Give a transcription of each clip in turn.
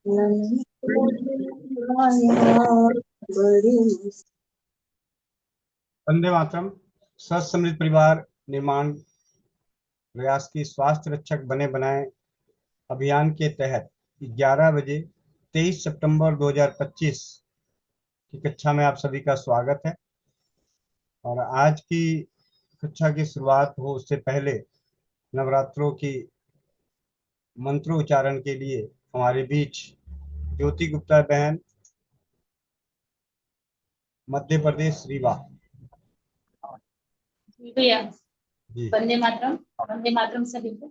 वंदे मातरम। स्वस्थ समृद्ध परिवार निर्माण प्रयास की स्वास्थ्य रक्षक बने बनाए अभियान के तहत 11 बजे 23 सितंबर 2025 की कक्षा में आप सभी का स्वागत है। और आज की कक्षा की शुरुआत हो उससे पहले नवरात्रों की मंत्रोच्चारण के लिए हमारे बीच ज्योति गुप्ता बहन, मध्य प्रदेश रीवा। जी भैया। जी वंदे मातरम। वंदे मातरम सभी को।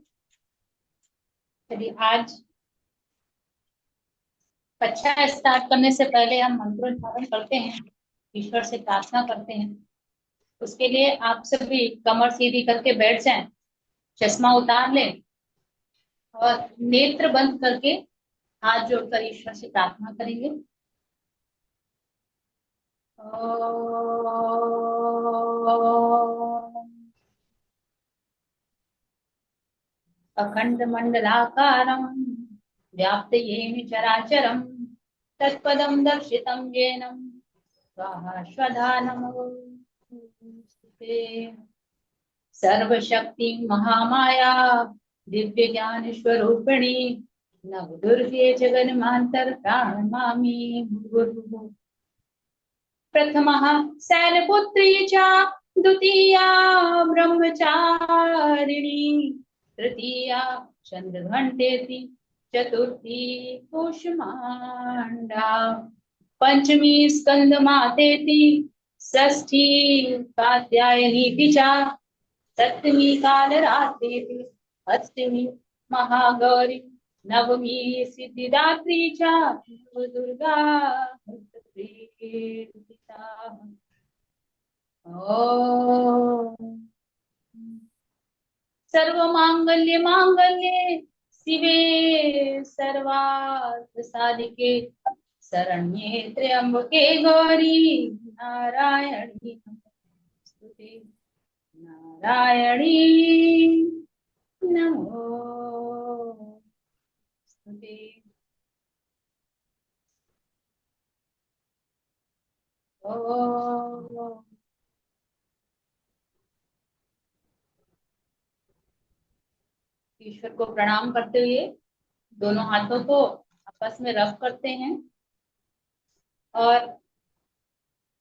चलिए, आज कक्षा स्टार्ट करने से पहले हम मंत्रोच्चारण करते हैं, ईश्वर से प्रार्थना करते हैं। उसके लिए आप सभी कमर सीधी करके बैठ जाएं, चश्मा उतार लें और नेत्र बंद करके हाथ जोड़कर ईश्वर से प्रार्थना करेंगे। अखंड मंडलाकारं व्याप्त येन चराचरं तत्पदं दर्शितं येन स्वाहा स्वधा नमोस्तुते। सर्वशक्ति महामाया दिव्य ज्ञान स्वरूपिणी नवदुर्गे जगन्मातर प्रणमामि मुहुर्मुहुः। प्रथमः शैलपुत्री च द्वितीया ब्रह्मचारिणी तृतीया चंद्रघंटेति चतुर्थी कूष्मांडा पंचमी स्कंदमातेति षष्ठी कात्यायनी च सप्तमी कालरात्रि अष्टमी महागौरी नवमी सिद्धिदात्री च दुर्गा सर्वमांगल्य मांगल्ये शिवे सर्वार्थ साधिके शरण्ये त्र्यंबके गौरी नारायणी नमोस्तुते। नारायणी नमोस्तुते। ओम। ईश्वर को प्रणाम करते हुए दोनों हाथों को आपस में रब करते हैं और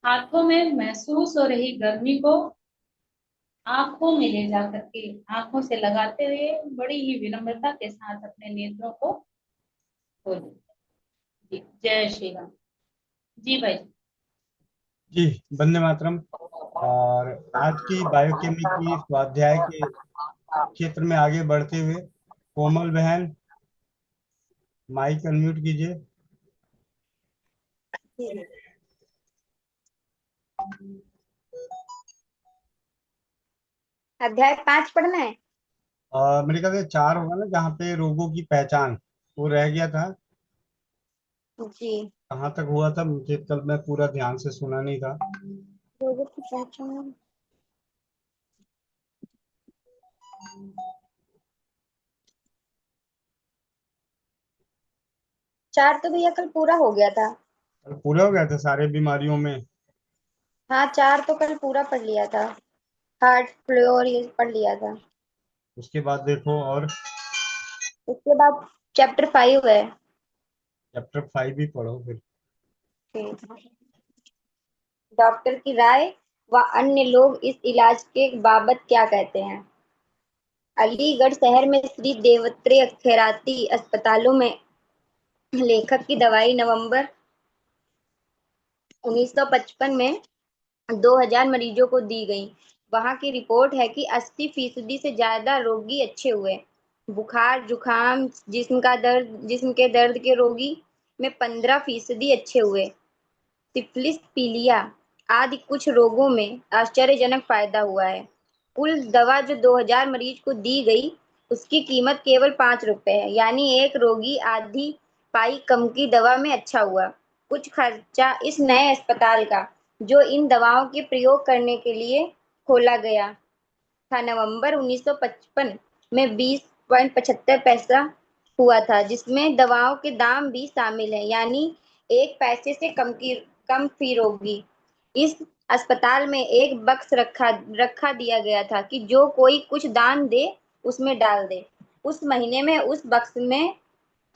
हाथों में महसूस हो रही गर्मी को आंखों में ले जा करके आंखों से लगाते हुए बड़ी ही विनम्रता के साथ अपने नेत्रों को खोलें। जी, जय श्री राम। जी भाई। जी, वंदे मातरम। और आज की बायोकेमिस्ट्री स्वाध्याय के क्षेत्र में आगे बढ़ते हुए कोमल बहन, माइक अनम्यूट कीजिए। अध्याय 5 पढ़ना है। मेरे ख्याल से 4 होगा ना, जहाँ पे रोगों की पहचान वो रह गया था। जी। कहाँ तक हुआ था मुझे कल मैं पूरा ध्यान से सुना नहीं था। रोगों की पहचान 4 तो भैया कल पूरा हो गया था। कल पूरा हो गया था सारे बीमारियों में। हाँ, 4 तो कल पूरा पढ़ लिया था। हार्ट फ्लू और ये पढ़ लिया था। उसके बाद देखो, और उसके बाद चैप्टर 5 है। चैप्टर 5 भी पढ़ो फिर। डॉक्टर की राय व अन्य लोग इस इलाज के बाबत क्या कहते हैं। अलीगढ़ शहर में श्री देवत्रेय खैराती अस्पतालों में लेखक की दवाई नवंबर 1955 में 2000 मरीजों को दी गई। वहां की रिपोर्ट है कि 80% से ज्यादा रोगी अच्छे हुए। बुखार जुखाम जिस्म के दर्द के रोगी में 15% अच्छे हुए। सिफिलिस पीलिया आदि कुछ रोगों में आश्चर्यजनक फायदा हुआ है। कुल दवा जो 2000 मरीज को दी गई उसकी कीमत केवल 5 रुपए है, यानी एक रोगी आधी पाई कम की दवा में अच्छा हुआ। कुछ खर्चा इस नए अस्पताल का जो इन दवाओं के प्रयोग करने के लिए खोला गया था नवंबर 1955 में 20.75 पैसा हुआ था, जिसमें दवाओं के दाम भी शामिल है, यानी 1 पैसे से कम फी होगी। इस अस्पताल में एक बक्स रखा दिया गया था कि जो कोई कुछ दान दे उसमें डाल दे। उस महीने में उस बक्स में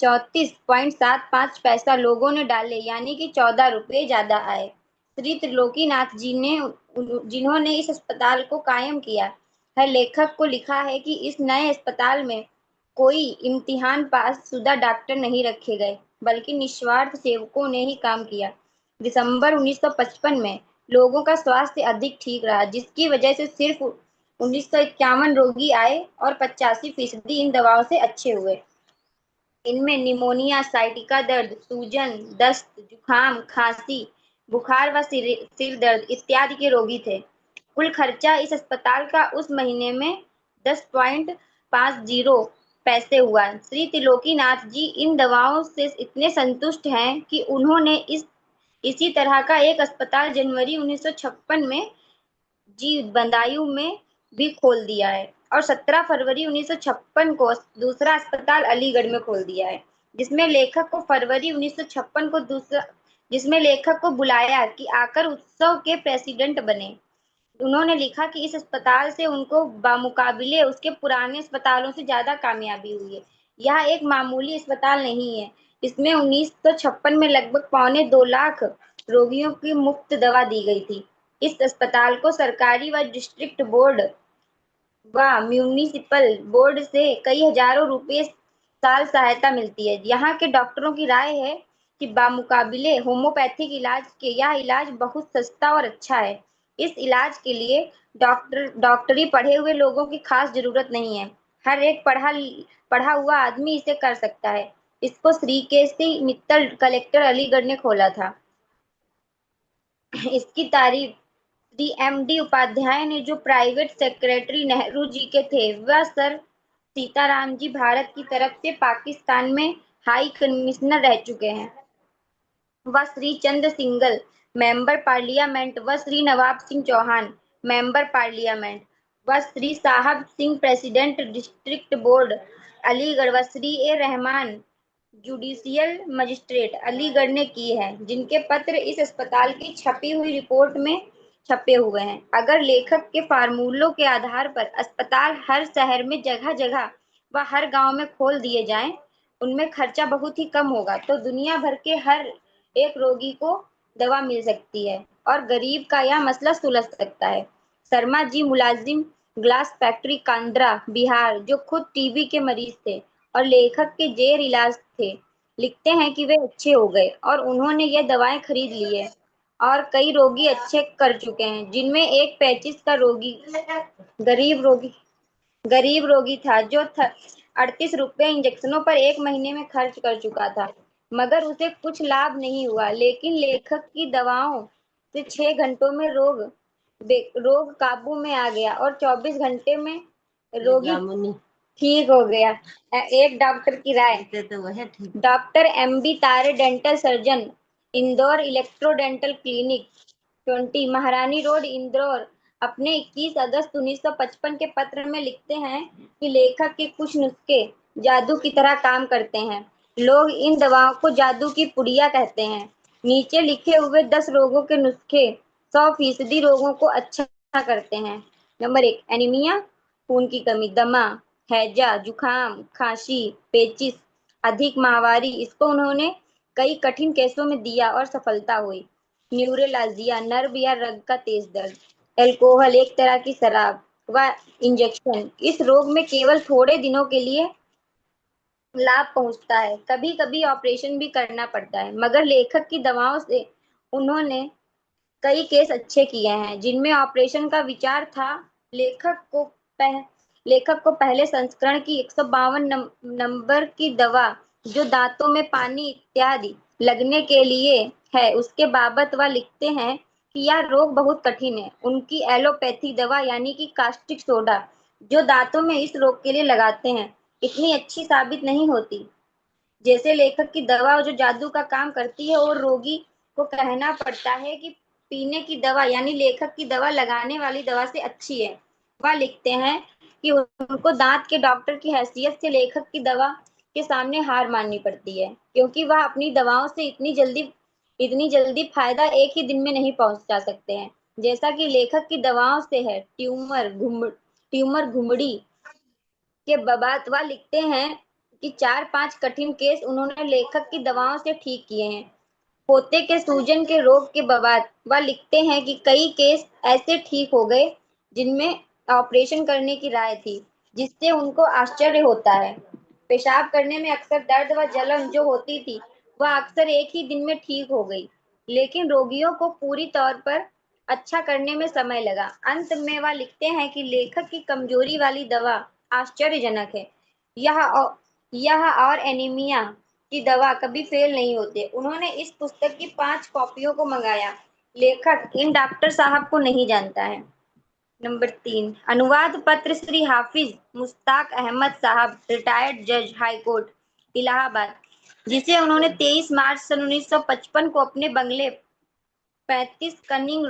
34.75 पैसा लोगों ने डाले, यानी कि 14 रुपये ज्यादा आए। श्री त्रिलोकीनाथ जी ने जिन्होंने इस अस्पताल को कायम किया है, लेखक को लिखा है कि इस नए अस्पताल में कोई इम्तिहान पास शुदा डॉक्टर नहीं रखे गए, बल्कि निस्वार्थ सेवकों ने ही काम किया। दिसंबर 1955 में लोगों का स्वास्थ्य अधिक ठीक रहा, जिसकी वजह से सिर्फ 1951 रोगी आए और 85% इन दवाओं से अच्छे हुए। इनमें निमोनिया, साइटिका दर्द, सूजन, दस्त, जुकाम, खांसी, बुखार व सिर दर्द इत्यादि के रोगी थे। कुल खर्चा इस अस्पताल का उस महीने में 10.50 पैसे हुआ। श्री त्रिलोकीनाथ जी इन दवाओं से इतने संतुष्ट हैं कि उन्होंने इसी तरह का एक अस्पताल जनवरी 1956 में जी बदायूं में भी खोल दिया है, और 17 फरवरी 1956 को दूसरा अस्पताल अलीगढ़ में खोल दिया है, जिसमें लेखक को फरवरी 1956 को जिसमें लेखक को बुलाया कि आकर उत्सव के प्रेसिडेंट बने। उन्होंने लिखा कि इस अस्पताल से उनको बामुकाबिले उसके पुराने अस्पतालों से ज्यादा कामयाबी हुई है। यह एक मामूली अस्पताल नहीं है। इसमें 1956 में लगभग 2.25 लाख रोगियों की मुफ्त दवा दी गई थी। इस अस्पताल को सरकारी व डिस्ट्रिक्ट बोर्ड व म्यूनिसिपल बोर्ड से कई हजारों रुपए साल सहायता मिलती है। यहाँ के डॉक्टरों की राय है कि बामुकाबिले होम्योपैथिक इलाज के यह इलाज बहुत सस्ता और अच्छा है। इस इलाज के लिए डॉक्टरी पढ़े हुए लोगों की खास जरूरत नहीं है। हर एक पढ़ा हुआ आदमी इसे कर सकता है। इसको श्री केसी मित्तल कलेक्टर अलीगढ़ ने खोला था। इसकी तारीफ श्री एम.डी. उपाध्याय ने, जो प्राइवेट सेक्रेटरी नेहरू जी के थे, वह सर सीताराम जी भारत की तरफ से पाकिस्तान में हाई कमिश्नर रह चुके हैं, व श्री चंद्र सिंगल मेंबर पार्लियामेंट, व श्री नवाब सिंह चौहान मेंबर पार्लियामेंट, व श्री साहब Singh president district board Aligarh, व श्री ए रहमान जुडिशियल मजिस्ट्रेट अलीगढ़ ने की है, जिनके पत्र इस अस्पताल की छपी हुई रिपोर्ट में छपे हुए हैं। अगर लेखक के फार्मूलों के आधार पर अस्पताल हर शहर में जगह जगह व हर गांव में खोल दिए जाएं, उनमें खर्चा बहुत ही कम होगा, तो दुनिया भर के हर एक रोगी को दवा मिल सकती है और गरीब का यह मसला सुलझ सकता है। शर्मा जी मुलाजिम ग्लास फैक्ट्री कांद्रा बिहार, जो खुद टीबी के मरीज थे और लेखक के जेर इलाज थे, लिखते हैं कि वे अच्छे हो गए और उन्होंने ये दवाएं खरीद ली है और कई रोगी अच्छे कर चुके हैं, जिनमें एक 35 का रोगी गरीब रोगी गरीब रोगी था, जो 38 रुपये इंजेक्शनों पर एक महीने में खर्च कर चुका था, मगर उसे कुछ लाभ नहीं हुआ। लेकिन लेखक की दवाओं से 6 घंटों में रोग काबू में आ गया और 24 घंटे में रोगी ठीक हो गया। एक डॉक्टर की राय, डॉक्टर एम.बी. तारे dental surgeon, Indore electro dental clinic 20 महारानी रोड इंदौर, अपने 21 अगस्त 1955 के पत्र में लिखते हैं कि लेखक के कुछ नुस्खे जादू की तरह काम करते हैं। लोग इन दवाओं को जादू की पुड़िया कहते हैं। नीचे लिखे हुए 10 रोगों के नुस्खे 100% रोगों को अच्छा करते हैं। नंबर 1, एनीमिया, खून की कमी, दमा, हैजा, जुकाम, खांसी, पेचिश, अधिक माहवारी, इसको उन्होंने कई कठिन केसों में दिया और सफलता हुई। न्यूरोलॉजिया, नर्व या रग का तेज दर्द, अल्कोहल, एक तरह की शराब, व इंजेक्शन, इस रोग में केवल थोड़े दिनों के लिए लाभ पहुंचता है, कभी कभी ऑपरेशन भी करना पड़ता है, मगर लेखक की दवाओं से उन्होंने कई केस अच्छे किए हैं जिनमें ऑपरेशन का विचार था। लेखक को लेखक को पहले संस्करण की 152 नंबर की दवा, जो दांतों में पानी इत्यादि लगने के लिए है, उसके बाबत वह लिखते हैं कि यह रोग बहुत कठिन है। उनकी एलोपैथी दवा यानी कि कास्टिक सोडा, जो दांतों में इस रोग के लिए लगाते हैं, इतनी अच्छी साबित नहीं होती जैसे लेखक की दवा, जो जादू का काम करती है, और रोगी को कहना पड़ता है कि पीने की दवा यानी लेखक की दवा लगाने वाली दवा से अच्छी है। वह लिखते हैं कि उनको दांत के डॉक्टर की हैसियत से लेखक की दवा के सामने हार माननी पड़ती है, क्योंकि वह अपनी दवाओं से इतनी जल्दी फायदा एक ही दिन में नहीं पहुंचा सकते हैं, जैसा कि लेखक की दवाओं से है। ट्यूमर घुमड़ी के बबात वह लिखते हैं कि 4-5 कठिन केस उन्होंने लेखक की दवाओं से ठीक किए हैं। पोते के सूजन के रोग के बाद वह लिखते हैं कि कई केस ऐसे ठीक हो गए जिनमें ऑपरेशन करने की राय थी, जिससे उनको आश्चर्य होता है। पेशाब करने में अक्सर दर्द व जलन जो होती थी, वह अक्सर एक ही दिन में ठीक हो गई, लेकिन रोगियों को पूरी तौर पर अच्छा करने में समय लगा। अंत में वह लिखते हैं कि लेखक की कमजोरी वाली दवा आश्चर्यजनक है। यह और एनीमिया की दवा कभी फेल नहीं होते। उन्होंने इस पुस्तक की 5 कॉपियों को मंगाया। लेखक इन डॉक्टर साहब को नहीं जानता है। नंबर 3, अनुवाद पत्र श्री हाफिज मुश्ताक अहमद साहब, रिटायर्ड जज, हाई कोर्ट, इलाहाबाद, जिसे उन्होंने 23 मार्च सन 1955 को अपने बंगले 35 कैनिंग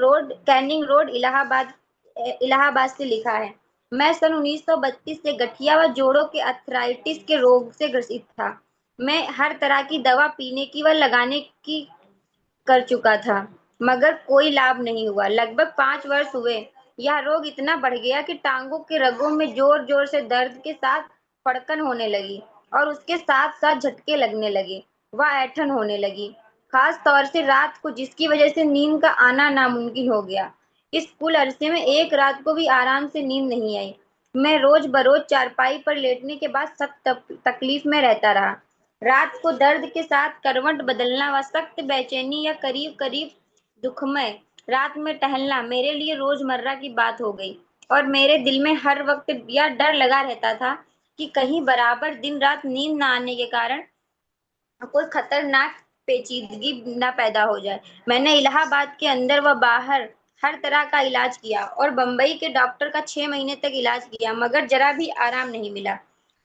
रोड, इलाहाबाद से लिखा है। मैं सन 1932 से गठिया व जोड़ों के अर्थराइटिस के रोग से ग्रसित था। मैं हर तरह की दवा पीने की व लगाने की कर चुका था, मगर कोई लाभ नहीं हुआ। लगभग 5 वर्ष हुए। यह रोग इतना बढ़ गया कि टांगों के रगों में जोर जोर से दर्द के साथ फड़कन होने लगी और उसके साथ साथ झटके लगने लगे। वह ऐंठन होने लगी, खास तौर से रात को, जिसकी वजह से नींद का आना नामुमकिन हो गया। इस कुल अरसे में एक रात को भी आराम से नींद नहीं आई। मैं रोज बरोज चारपाई पर लेटने के बाद सख्त तकलीफ में रहता रहा। रात को दर्द के साथ करवट बदलना व सख्त बेचैनी या करीब करीब दुखमय रात में टहलना मेरे लिए रोजमर्रा की बात हो गई, और मेरे दिल में हर वक्त यह डर लगा रहता था कि कहीं बराबर दिन रात नींद न आने के कारण कोई खतरनाक पेचीदगी न पैदा हो जाए। मैंने इलाहाबाद के अंदर व बाहर हर तरह का इलाज किया और बंबई के डॉक्टर का 6 महीने तक इलाज किया, मगर जरा भी आराम नहीं मिला।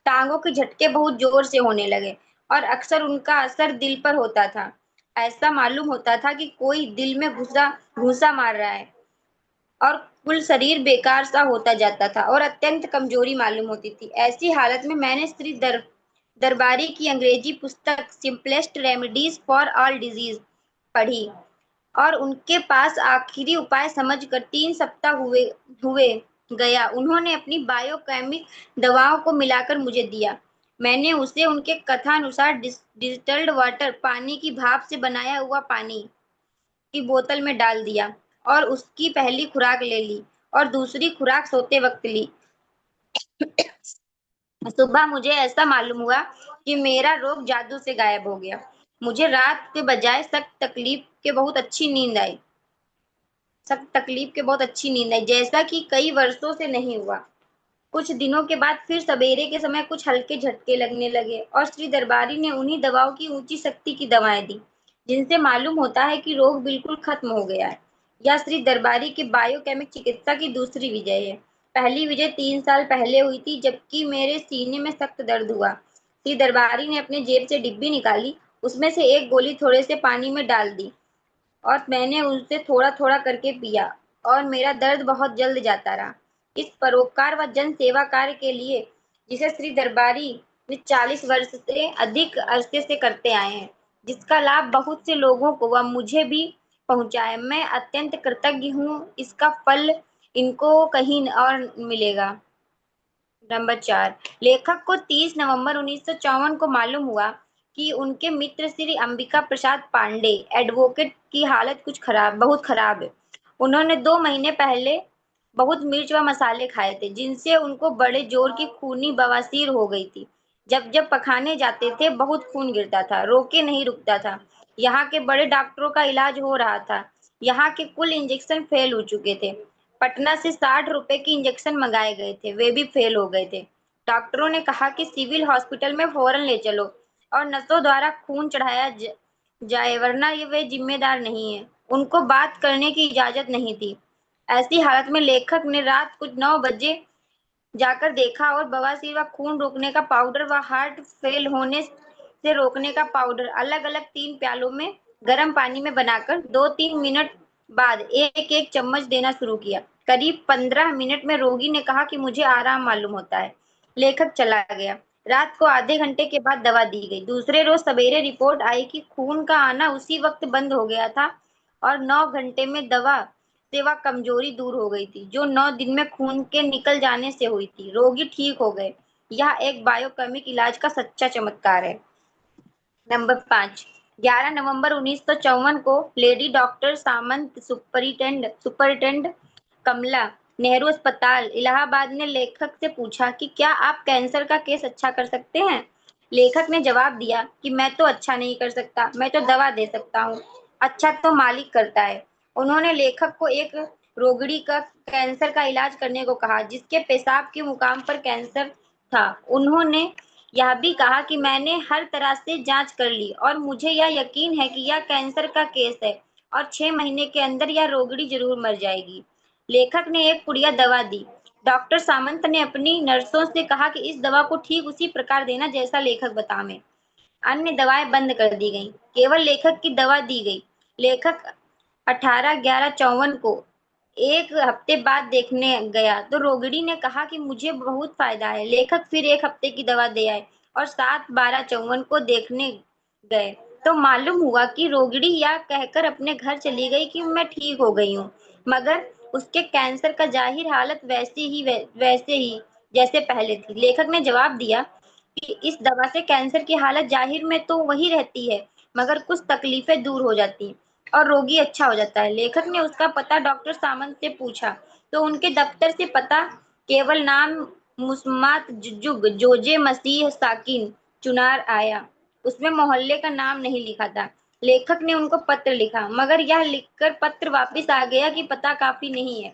टांगों के झटके बहुत जोर से होने लगे और अक्सर उनका असर दिल पर होता था। ऐसा मालूम होता था कि कोई दिल में घुसा घूंसा मार रहा है, और कुल शरीर बेकार सा होता जाता था और अत्यंत कमजोरी मालूम होती थी। ऐसी हालत में मैंने श्री दरबारी की अंग्रेजी पुस्तक simplest remedies for all disease पढ़ी और उनके पास आखिरी उपाय समझकर 3 सप्ताह हुए गया। उन्होंने अपनी बायोकेमिक दवाओं को मिलाकर मुझे दिया। मैंने उसे उनके कथानुसार डिस्टिल्ड वाटर, पानी की भाप से बनाया हुआ पानी की बोतल में डाल दिया और उसकी पहली खुराक ले ली और दूसरी खुराक सोते वक्त ली। सुबह मुझे ऐसा मालूम हुआ कि मेरा रोग जादू से गायब हो गया। मुझे रात के बजाय सख्त तकलीफ के बहुत अच्छी नींद आई, जैसा कि कई वर्षों से नहीं हुआ। कुछ दिनों के बाद फिर सवेरे के समय कुछ हल्के झटके लगने लगे और श्री दरबारी ने उन्हीं दवाओं की ऊंची शक्ति की दवाएं दी, जिनसे मालूम होता है कि रोग बिल्कुल खत्म हो गया है। यह श्री दरबारी के बायोकेमिक चिकित्सा की दूसरी विजय है। पहली विजय 3 साल पहले हुई थी, जबकि मेरे सीने में सख्त दर्द हुआ। श्री दरबारी ने अपने जेब से डिब्बी निकाली, उसमें से एक गोली थोड़े से पानी में डाल दी और मैंने उसे थोड़ा थोड़ा करके पिया और मेरा दर्द बहुत जल्द जाता रहा। इस परोपकार व जन सेवा कार्य के लिए, जिसे श्री दरबारी 40 वर्ष से अधिक अरसे से करते आए हैं, जिसका लाभ बहुत से लोगों को व मुझे भी पहुंचा है, मैं अत्यंत कृतज्ञ हूँ। इसका फल इनको कहीं और मिलेगा। नंबर 4, लेखक को 30 नवंबर 1954 को मालूम हुआ कि उनके मित्र श्री अंबिका प्रसाद पांडे, एडवोकेट, की हालत बहुत खराब है। उन्होंने 2 महीने पहले बहुत मिर्च व मसाले खाए थे, जिनसे उनको बड़े जोर की खूनी बवासीर हो गई थी। जब जब पखाने जाते थे बहुत खून गिरता था, रोके नहीं रुकता था। यहाँ के बड़े डॉक्टरों का इलाज हो रहा था। यहाँ के कुल इंजेक्शन फेल हो चुके थे। पटना से 60 रुपए के इंजेक्शन मंगाए गए थे, वे भी फेल हो गए थे। डॉक्टरों ने कहा कि सिविल हॉस्पिटल में फौरन ले चलो और नसों द्वारा खून चढ़ाया जाए, वरना ये वे जिम्मेदार नहीं है। उनको बात करने की इजाजत नहीं थी। ऐसी हालत में लेखक ने रात कुछ 9 बजे जाकर देखा और बवासीर व खून रोकने का पाउडर व हार्ट फेल होने से रोकने का पाउडर अलग अलग 3 प्यालों में गर्म पानी में बनाकर 2-3 मिनट बाद एक एक चम्मच देना शुरू किया। करीब 15 मिनट में रोगी ने कहा कि मुझे आराम मालूम होता है। लेखक चला गया। रात को आधे घंटे के बाद दवा दी गई। दूसरे रोज सवेरे रिपोर्ट आई कि खून का आना उसी वक्त बंद हो गया था और 9 घंटे में दवा से वह कमजोरी दूर हो गई थी जो 9 दिन में खून के निकल जाने से हुई थी। रोगी ठीक हो गए। यह एक बायोकेमिक इलाज का सच्चा चमत्कार है। नंबर 5, 11 नवंबर 1954 को लेडी डॉक्टर सामंत सुपरिटेंडेंट कमला नेहरू अस्पताल इलाहाबाद ने लेखक से पूछा कि क्या आप कैंसर का केस अच्छा कर सकते हैं। लेखक ने जवाब दिया कि मैं तो अच्छा नहीं कर सकता, मैं तो दवा दे सकता हूँ, अच्छा तो मालिक करता है। उन्होंने लेखक को एक रोगिणी का कैंसर का इलाज करने को कहा जिसके पेशाब के मुकाम पर कैंसर था। उन्होंने यह भी कहा कि मैंने हर तरह से जांच कर ली और मुझे यह यकीन है कि यह कैंसर का केस है और 6 महीने के अंदर यह रोगिणी जरूर मर जाएगी। लेखक ने एक पुड़िया दवा दी। डॉक्टर सामंत ने अपनी नर्सों से कहा कि इस दवा को ठीक उसी प्रकार देना जैसा लेखक बतावे। अन्य दवाएं बंद कर दी गईं, केवल लेखक की दवा दी गई। लेखक 18/11/54 को एक हफ्ते बाद देखने गया तो रोगिणी ने कहा कि मुझे बहुत फायदा है। लेखक फिर एक हफ्ते की दवा दे आए और 7/12/54 को देखने गए तो मालूम हुआ कि रोगिणी यह कहकर अपने घर चली गई कि मैं ठीक हो गई हूँ, मगर उसके कैंसर का जाहिर हालत वैसे ही जैसे पहले थी। लेखक ने जवाब दिया कि इस दवा से कैंसर की हालत जाहिर में तो वही रहती है, मगर कुछ तकलीफें दूर हो जाती हैं और रोगी अच्छा हो जाता है। लेखक ने उसका पता डॉक्टर सामंत से पूछा तो उनके दफ्तर से पता केवल नाम मुस्मात जुग जोजे मसीह साकिन चुनार आया। उसमें मोहल्ले का नाम नहीं लिखा था। लेखक ने उनको पत्र लिखा, मगर यह लिखकर पत्र वापस आ गया कि पता काफी नहीं है,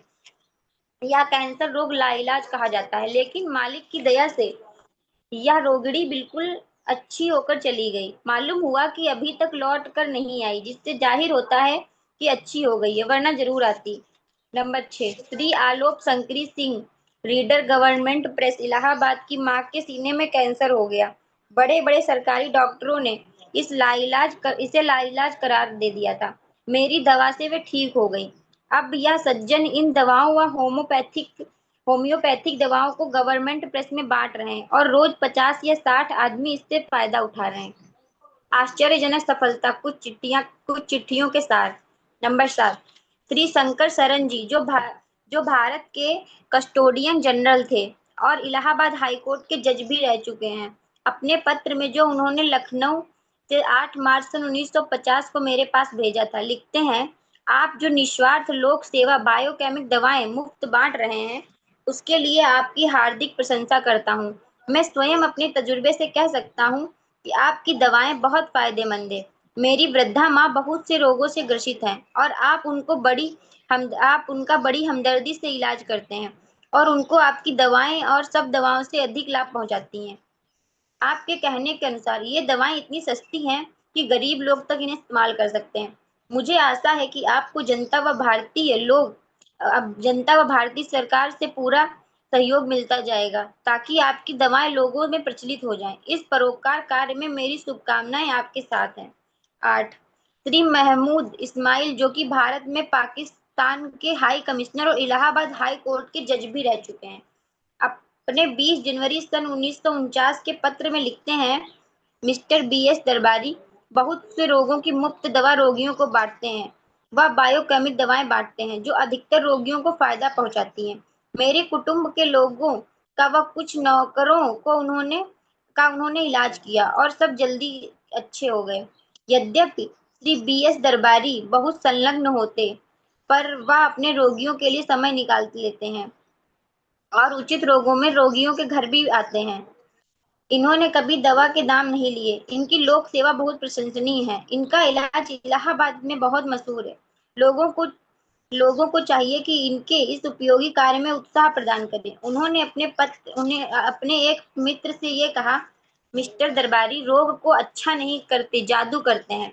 यह कैंसर रोग लाइलाज कहा जाता है। लेकिन मालिक की दया से यह रोगिणी बिल्कुल अच्छी होकर चली गई। मालूम हुआ कि अभी तक लौट कर नहीं आई, जिससे जाहिर होता है कि अच्छी हो गई है, वरना जरूर आती। Number 6, Shri Alok Shankari Singh reader government press Allahabad की मां के सीने में कैंसर हो गया। बड़े बड़े सरकारी डॉक्टरों ने इसे लाइलाज करार दे दिया था। मेरी दवा से वे ठीक हो गई। अब यह सज्जन इन दवाओं व होम्योपैथिक दवाओं को गवर्नमेंट प्रेस में बांट रहे हैं और रोज 50 या 60 आदमी इससे फायदा उठा रहे हैं। आश्चर्यजनक सफलता, कुछ चिट्ठियों के साथ। नंबर 7, श्री शंकर शरण जी जो भारत के कस्टोडियन जनरल थे और इलाहाबाद हाई कोर्ट के जज भी रह चुके हैं। अपने पत्र में जो उन्होंने लखनऊ से 8 मार्च सन 1950 को मेरे पास भेजा था, लिखते हैं, आप जो निस्वार्थ लोक सेवा बायोकेमिक दवाएं मुफ्त बांट रहे हैं उसके लिए आपकी हार्दिक प्रशंसा करता हूँ। मैं स्वयं अपने तजुर्बे से कह सकता हूँ कि आपकी दवाएं बहुत फायदेमंद है। मेरी वृद्धा माँ बहुत से रोगों से ग्रसित हैं और आप उनका बड़ी हमदर्दी से इलाज करते हैं और उनको आपकी दवाएं और सब दवाओं से अधिक लाभ पहुंचाती हैं। आपके कहने के अनुसार ये दवाएं इतनी सस्ती हैं कि गरीब लोग तक इन्हें इस्तेमाल कर सकते हैं। मुझे आशा है कि आपको जनता व भारतीय सरकार से पूरा सहयोग मिलता जाएगा ताकि आपकी दवाएं लोगों में प्रचलित हो जाएं। इस परोपकार कार्य में मेरी शुभकामनाएं आपके साथ हैं। 8, श्री महमूद इस्माइल जो कि भारत में पाकिस्तान के हाई कमिश्नर और इलाहाबाद हाई कोर्ट के जज भी रह चुके हैं, अपने 20 जनवरी सन 1949 के पत्र में लिखते हैं, मिस्टर BS दरबारी बहुत से रोगों की मुफ्त दवा रोगियों को बांटते हैं। वह बायोकेमिक दवाएं बांटते हैं जो अधिकतर रोगियों को फायदा पहुंचाती हैं। मेरे कुटुंब के लोगों का व कुछ नौकरों को उन्होंने इलाज किया और सब जल्दी अच्छे हो गए। यद्यपि श्री BS दरबारी बहुत संलग्न होते पर वह अपने रोगियों के लिए समय निकाल लेते हैं और उचित रोगों में रोगियों के घर भी आते हैं। इन्होंने कभी दवा के दाम नहीं लिए। इनकी लोक सेवा बहुत प्रशंसनीय है। इनका इलाज इलाहाबाद में बहुत मशहूर है। लोगों को चाहिए कि इनके इस उपयोगी कार्य में उत्साह प्रदान करें। उन्हें अपने एक मित्र से ये कहा, मिस्टर दरबारी रोग को अच्छा नहीं करते, जादू करते हैं।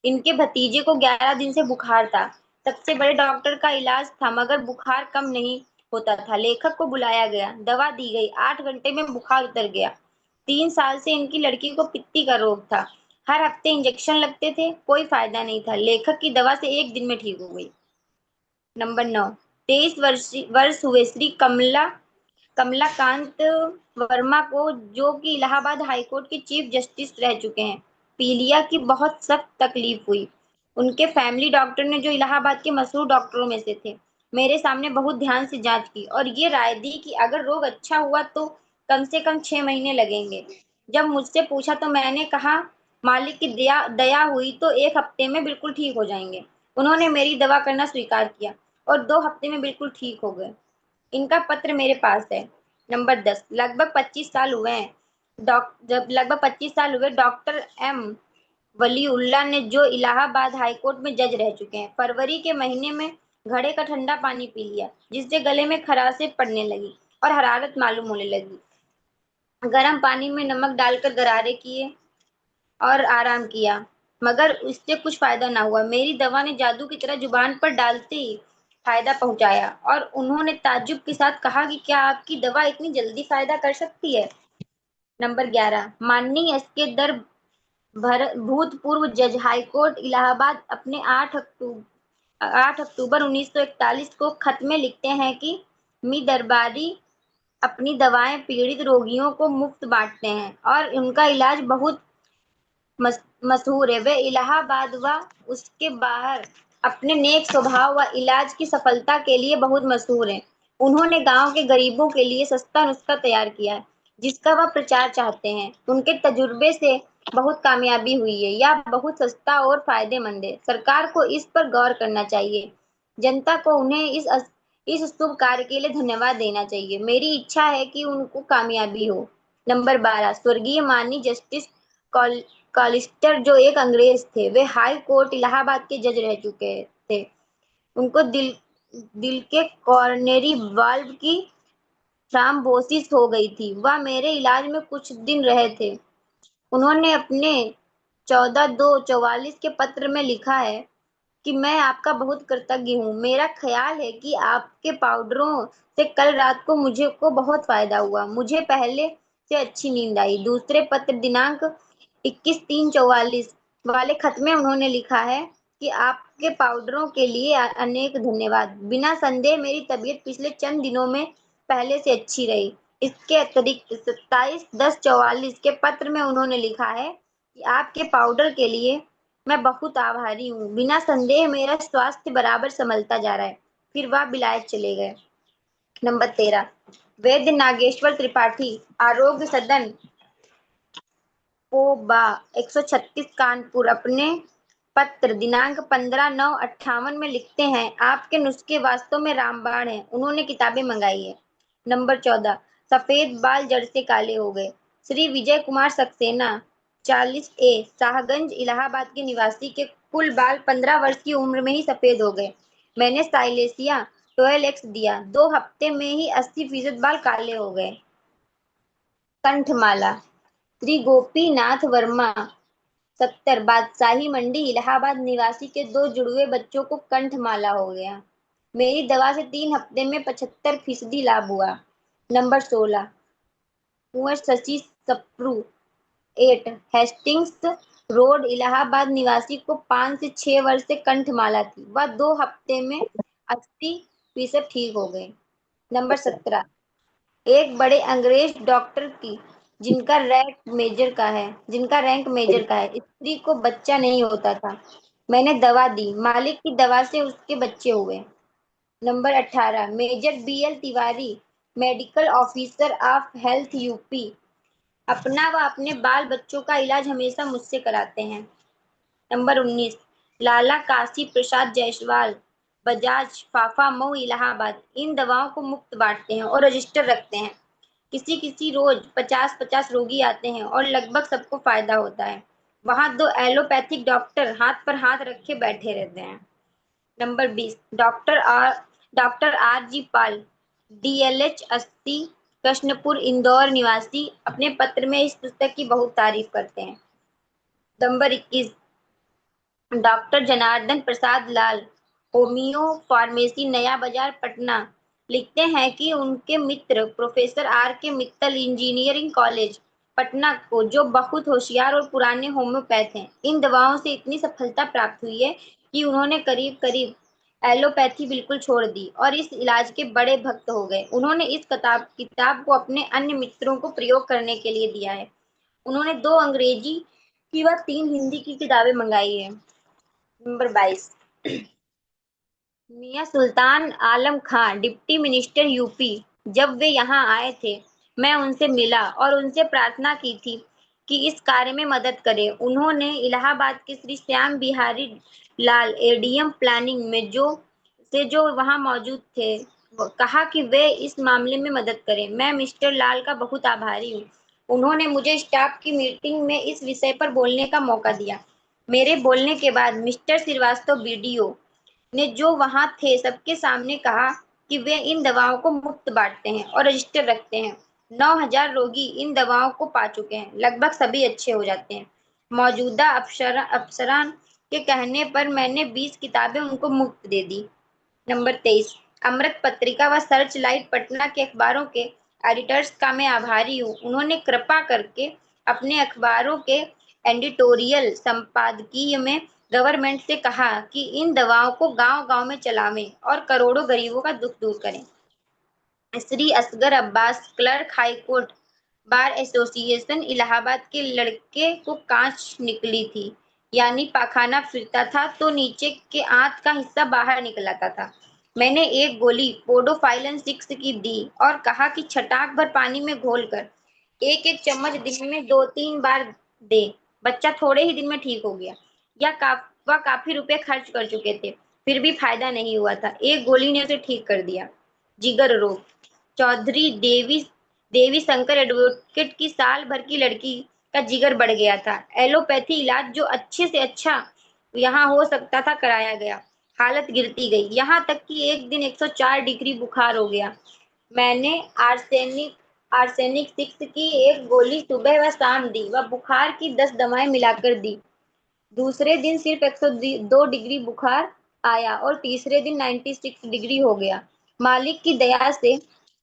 इनके भतीजे को 11 दिन से बुखार था। सबसे बड़े डॉक्टर का इलाज था मगर बुखार कम नहीं होता था। लेखक को बुलाया गया, दवा दी गई, 8 घंटे में बुखार उतर गया। 3 साल से इनकी लड़की को पित्ती का रोग था। हर हफ्ते इंजेक्शन लगते थे, कोई फायदा नहीं था। लेखक की दवा से 1 दिन में ठीक हो गई। नंबर 9, 23 वर्ष हुए श्री कमलाकांत वर्मा को, जो कि इलाहाबाद हाईकोर्ट के चीफ जस्टिस रह चुके हैं, पीलिया की बहुत सख्त तकलीफ हुई। उनके फैमिली डॉक्टर ने, जो इलाहाबाद के मशहूर डॉक्टरों में से थे, मेरे सामने बहुत ध्यान से जांच की और ये राय दी कि अगर रोग अच्छा हुआ तो कम से कम 6 महीने लगेंगे। जब मुझसे पूछा तो मैंने कहा, मालिक की दया दया हुई तो 1 हफ्ते में बिल्कुल ठीक हो जाएंगे। उन्होंने मेरी दवा करना स्वीकार किया और 2 हफ्ते में बिल्कुल ठीक हो गए। इनका पत्र मेरे पास है। नंबर 10, लगभग 25 साल हुए हैं। जब लगभग 25 साल हुए डॉक्टर एम वलीउल्लाह ने, जो इलाहाबाद हाईकोर्ट में जज रह चुके हैं, फरवरी के महीने में घड़े का ठंडा पानी पी लिया, जिससे गले में खराशें पड़ने लगी और हरारत मालूम होने लगी। गर्म पानी में नमक डालकर गरारे किए और आराम किया, मगर उससे कुछ फायदा ना हुआ। मेरी दवा ने जादू की तरह जुबान पर डालते ही फायदा पहुंचाया और उन्होंने ताज्जुब के साथ कहा कि क्या आपकी दवा इतनी जल्दी फायदा कर सकती है। नंबर 11, माननीय एस के दर भूतपूर्व जज हाईकोर्ट इलाहाबाद अपने 8 अक्टूबर 1941 को खत में लिखते हैं कि मी दरबारी अपनी दवाएं पीड़ित रोगियों को मुफ्त बांटते हैं और उनका इलाज बहुत मशहूर है। वे इलाहाबाद व उसके बाहर अपने नेक स्वभाव व इलाज की सफलता के लिए बहुत मशहूर हैं। उन्होंने गांव के गरीबों के लिए सस्ता नुस्खा तैयार किया है, जिसका वह प्रचार चाहते हैं। उनके तजुर्बे से बहुत कामयाबी हुई है। यह बहुत सस्ता और फायदेमंद है। सरकार को इस पर गौर करना चाहिए। जनता को उन्हें इस शुभ कार्य के लिए धन्यवाद देना चाहिए। मेरी इच्छा है कि उनको कामयाबी हो। नंबर 12, स्वर्गीय माननीय जस्टिस कॉलिस्टर, जो एक अंग्रेज थे, वे हाई कोर्ट इलाहाबाद के जज रह चुके थे। उनको दिल के कॉर्नेरी वाल्व की थ्राम्बोसिस हो गई थी। वह मेरे इलाज में कुछ दिन रहे थे। उन्होंने अपने 14/2/44 के पत्र में लिखा है कि मैं आपका बहुत कृतज्ञ हूँ। मेरा ख्याल है कि आपके पाउडरों से कल रात को मुझे को बहुत फायदा हुआ। मुझे पहले से अच्छी नींद आई। दूसरे पत्र दिनांक 21/3/44 वाले खत में उन्होंने लिखा है कि आपके पाउडरों के लिए अनेक धन्यवाद। बिना संदेह मेरी तबीयत पिछले चंद दिनों में पहले से अच्छी रही। इसके अतिरिक्त 27/10/44 के पत्र में उन्होंने लिखा है कि आपके पाउडर के लिए मैं बहुत आभारी हूँ। बिना संदेह मेरा स्वास्थ्य बराबर संभलता जा रहा है। फिर वह विलायत चले गए। नंबर 13, वैद्य नागेश्वर त्रिपाठी, आरोग्य सदन, पोबा 136, कानपुर, अपने पत्र दिनांक 15/9/58 में लिखते हैं, आपके नुस्खे वास्तव में रामबाण हैं। उन्होंने किताबें मंगाई है। नंबर 14, सफेद बाल जड़ से काले हो गए। श्री विजय कुमार सक्सेना, 40A, शाहगंज, इलाहाबाद के निवासी के कुल बाल 15 वर्ष की उम्र में ही सफेद हो गए। मैंने साइलेसिया 12X दिया, 2 हफ्ते में ही 80% बाल काले हो गए। कंठमाला, श्री गोपीनाथ वर्मा, 70, बादशाही मंडी, इलाहाबाद निवासी के 2 जुड़वे बच्चों को कंठमाला हो गया। मेरी दवा से 3 हफ्ते में 75% लाभ हुआ। नंबर 16, कुंवर शशि सप्रू, 8, हेस्टिंग्स रोड, इलाहाबाद निवासी को 5 से 6 वर्ष से कंठमाला थी। वह 2 हफ्ते में 80% ठीक हो गए। नंबर 17, एक बड़े अंग्रेज डॉक्टर की, जिनका रैंक मेजर का है, स्त्री को बच्चा नहीं होता था। मैंने दवा दी, मालिक की दवा से उसके बच्चे हुए। Number 18, major BL Tiwari, medical officer of health, UP, अपना व अपने बाल बच्चों का इलाज हमेशा मुझसे कराते हैं। नंबर 19, लाला काशी प्रसाद जायसवाल, बजाज फाफा मऊ, इलाहाबाद, इन दवाओं को मुफ्त बांटते हैं और रजिस्टर रखते हैं। किसी किसी रोज 50-50 रोगी आते हैं और लगभग सबको फायदा होता है। वहां 2 एलोपैथिक डॉक्टर हाथ पर हाथ रखे बैठे रहते हैं। नंबर 20, डॉक्टर R G पाल, DLH 80, कृष्णपुर, इंदौर निवासी, अपने पत्र में इस पुस्तक की बहुत तारीफ करते हैं। Number 21, doctor Janardan Prasad Lal, homeo pharmacy, Naya Bazar, Patna, लिखते हैं कि उनके मित्र professor R K Mittal, engineering college Patna को, जो बहुत होशियार और पुराने होम्योपैथ हैं, इन दवाओं से इतनी सफलता प्राप्त हुई है कि उन्होंने करीब करीब एलोपैथी बिल्कुल छोड़ दी और इस इलाज के बड़े भक्त हो गए। उन्होंने इस किताब को अपने अन्य मित्रों को प्रयोग करने के लिए दिया है। उन्होंने 2 अंग्रेजी की व 3 हिंदी की किताबें मंगाई है। नंबर 22, मियां सुल्तान आलम खां, डिप्टी मिनिस्टर यूपी, जब वे यहाँ आए थे, मैं उनसे मिला और उनसे प्रार्थना की थी कि इस कार्य में मदद करें। उन्होंने इलाहाबाद के श्री श्याम बिहारी लाल एडीएम प्लानिंग में जो वहाँ मौजूद थे, कहा कि वे इस मामले में मदद करें। मैं मिस्टर लाल का बहुत आभारी हूँ। उन्होंने मुझे स्टाफ की मीटिंग में इस विषय पर बोलने का मौका दिया। मेरे बोलने के बाद मिस्टर श्रीवास्तव बीडीओ ने जो वहां थे सबके सामने कहा कि वे इन दवाओं को मुफ्त बांटते हैं और रजिस्टर रखते हैं। 9,000 रोगी इन दवाओं को पा चुके हैं, लगभग सभी अच्छे हो जाते हैं। मौजूदा अफसरान के कहने पर मैंने 20 किताबें उनको मुफ्त दे दी। नंबर 23, अमृत पत्रिका व सर्च लाइट पटना के अखबारों के एडिटर्स का मैं आभारी हूँ। उन्होंने कृपा करके अपने अखबारों के एडिटोरियल संपादकीय में गवर्नमेंट से कहा कि इन दवाओं को गांव-गांव में चलावें और करोड़ों गरीबों का दुख दूर करें। Shri Asgar Abbas, clerk high court bar association, Allahabad के लड़के को कांच निकली थी, यानी पाखाना फिरता था तो नीचे के आंत का हिस्सा बाहर निकल आता था। मैंने एक गोली पोडोफाइलन 6 की दी और कहा कि छटाक भर पानी में घोलकर एक एक चम्मच दिन में 2-3 बार दे। बच्चा थोड़े ही दिन में ठीक हो गया। वह काफी रुपए खर्च कर चुके थे, फिर भी फायदा नहीं हुआ था। एक गोली ने उसे ठीक कर दिया। जिगर रोग, चौधरी देवी शंकर एडवोकेट की साल भर की लड़की का जिगर बढ़ गया था। एलोपैथी इलाज जो अच्छे से अच्छा यहाँ हो सकता था कराया गया। हालत गिरती गई, यहाँ तक कि एक दिन 104 डिग्री बुखार हो गया। मैंने आर्सेनिक 6 की एक गोली सुबह व शाम दी व बुखार की 10 दवाएं मिलाकर दी। दूसरे दिन सिर्फ 102 डिग्री बुखार आया और तीसरे दिन 96 डिग्री हो गया। मालिक की दया से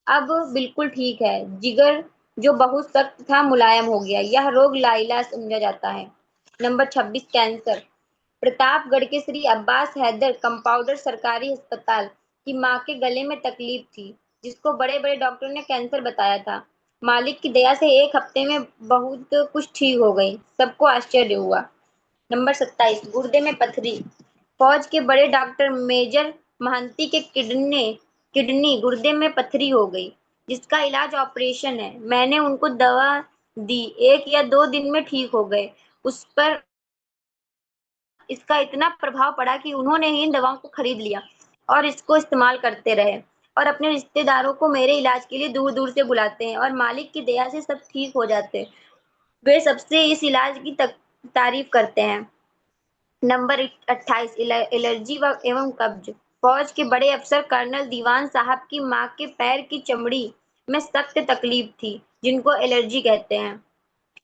अब बिल्कुल ठीक है। जिगर जो बहुत सख्त था मुलायम हो गया। यह रोग लाइलाज समझा जाता है। Number 26, cancer. प्रतापगढ़ के श्री अब्बास हैदर कंपाउंडर सरकारी अस्पताल की मां के गले में तकलीफ थी, जिसको बड़े बड़े डॉक्टर ने कैंसर बताया था। मालिक की दया से 1 हफ्ते में बहुत कुछ ठीक हो गई। सबको आश्चर्य हुआ। नंबर 27, गुर्दे में पथरी। फौज के बड़े डॉक्टर मेजर महंती के किडनी गुर्दे में पथरी हो गई, जिसका इलाज ऑपरेशन है। मैंने उनको दवा दी, 1 या 2 दिन में ठीक हो गए। उस पर इसका इतना प्रभाव पड़ा कि उन्होंने इन दवाओं को खरीद लिया और इसको इस्तेमाल करते रहे और अपने रिश्तेदारों को मेरे इलाज के लिए दूर दूर से बुलाते हैं और मालिक की दया से सब ठीक हो जाते हैं। वे सबसे इस इलाज की तारीफ करते हैं। नंबर 28, एलर्जी व एवं कब्ज। फौज के बड़े अफसर कर्नल दीवान साहब की मां के पैर की चमड़ी में सख्त तकलीफ थी, जिनको एलर्जी कहते हैं।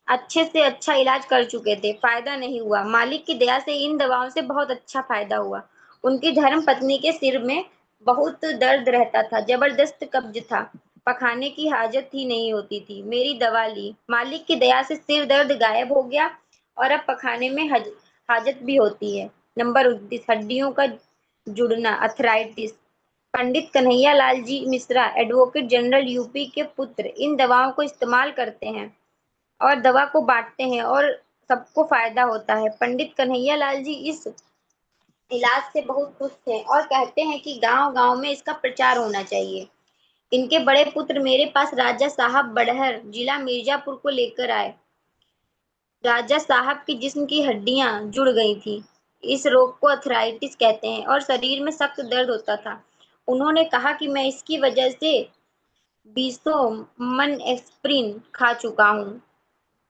अच्छे से अच्छा इलाज कर चुके थे, फायदा नहीं हुआ। मालिक की दया से इन दवाओं से बहुत अच्छा फायदा हुआ। उनकी धर्म पत्नी के सिर में बहुत दर्द रहता था, जबरदस्त कब्ज था, पखाने की हाजत ही नहीं होती थी। मेरी दवा ली, मालिक की दया से सिर दर्द गायब हो गया और अब पखाने में हाजत भी होती है। नंबर 29, हड्डियों का जुड़ना, अर्थराइटिस। पंडित Kanhaiya Lal ji Mishra, advocate general UP के पुत्र, इन दवाओं को इस्तेमाल करते हैं और दवा को बांटते हैं और सबको फायदा होता है। पंडित कन्हैया लाल जी इस इलाज से बहुत खुश थे और कहते हैं कि गांव-गांव में इसका प्रचार होना चाहिए। इनके बड़े पुत्र मेरे पास राजा साहब बड़हर, जिला मिर्जापुर को लेकर आए। राजा साहब की जिस्म की हड्डियां जुड़ गई थी। इस रोग को अर्थराइटिस कहते हैं और शरीर में सख्त दर्द होता था। उन्होंने कहा कि मैं इसकी वजह से 20 मन एस्प्रिन खा चुका हूँ।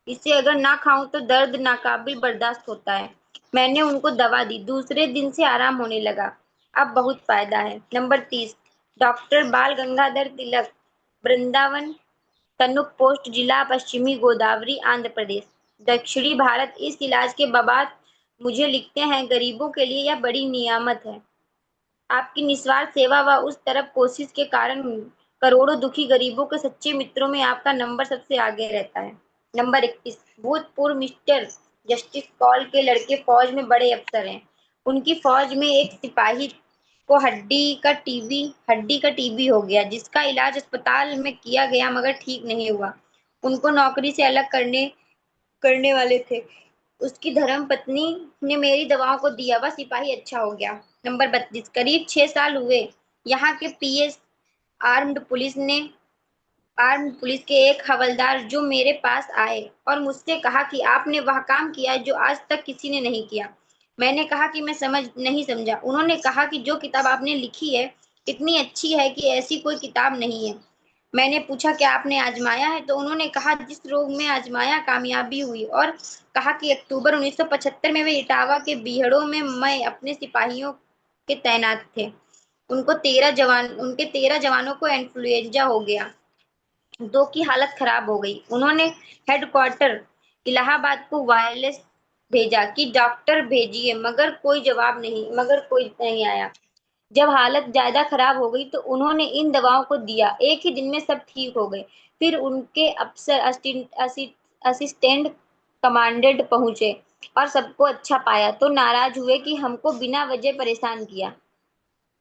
इसे अगर ना खाऊं तो दर्द नाकाबिल बर्दाश्त होता है। मैंने उनको दवा दी, दूसरे दिन से आराम होने लगा। अब बहुत फायदा है। नंबर 30, डॉक्टर बाल गंगाधर तिलक, वृंदावन, तनुक पोस्ट, जिला पश्चिमी गोदावरी, आंध्र प्रदेश, दक्षिणी भारत। इस इलाज के बाबत मुझे लिखते हैं, गरीबों के लिए यह बड़ी नियामत है। आपकी निस्वार्थ सेवा व उस तरफ कोशिश के कारण करोड़ों दुखी गरीबों के सच्चे मित्रों में आपका नंबर सबसे आगे रहता है। नंबर 21, भूतपूर्व मिस्टर जस्टिस कॉल के लड़के फौज में बड़े अफसर हैं। उनकी फौज में एक सिपाही को हड्डी का टीबी हो गया, जिसका इलाज अस्पताल में किया गया मगर ठीक नहीं हुआ। उनको नौकरी से अलग करने वाले थे। उसकी धर्म पत्नी ने मेरी दवाओं को दिया, वह सिपाही अच्छा हो गया। नंबर 32। करीब 6 साल हुए यहाँ के पीएस आर्म्ड पुलिस ने आर्म्ड पुलिस के एक हवलदार जो मेरे पास आए और मुझसे कहा कि आपने वह काम किया जो आज तक किसी ने नहीं किया। मैंने कहा कि मैं नहीं समझा। उन्होंने कहा कि जो किताब आपने लिखी है इतनी अच्छी है कि ऐसी कोई किताब नहीं है। मैंने पूछा क्या आपने आजमाया है, तो उन्होंने कहा जिस रोग में आजमाया कामयाबी हुई, और कहा कि अक्टूबर 1975 में वे इटावा के बीहड़ों में मैं अपने सिपाहियों के तैनात थे। उनके 13 जवानों को इन्फ्लुएंजा हो गया, 2 की हालत खराब हो गई। उन्होंने हेडक्वार्टर इलाहाबाद को वायरलेस भेजा कि डॉक्टर भेजिए, मगर कोई नहीं आया। जब हालत ज्यादा खराब हो गई तो उन्होंने इन दवाओं को दिया, एक ही दिन में सब ठीक हो गए। फिर उनके अफसर असिस्टेंट कमांडेंट पहुंचे और सबको अच्छा पाया तो नाराज हुए कि हमको बिना वजह परेशान किया।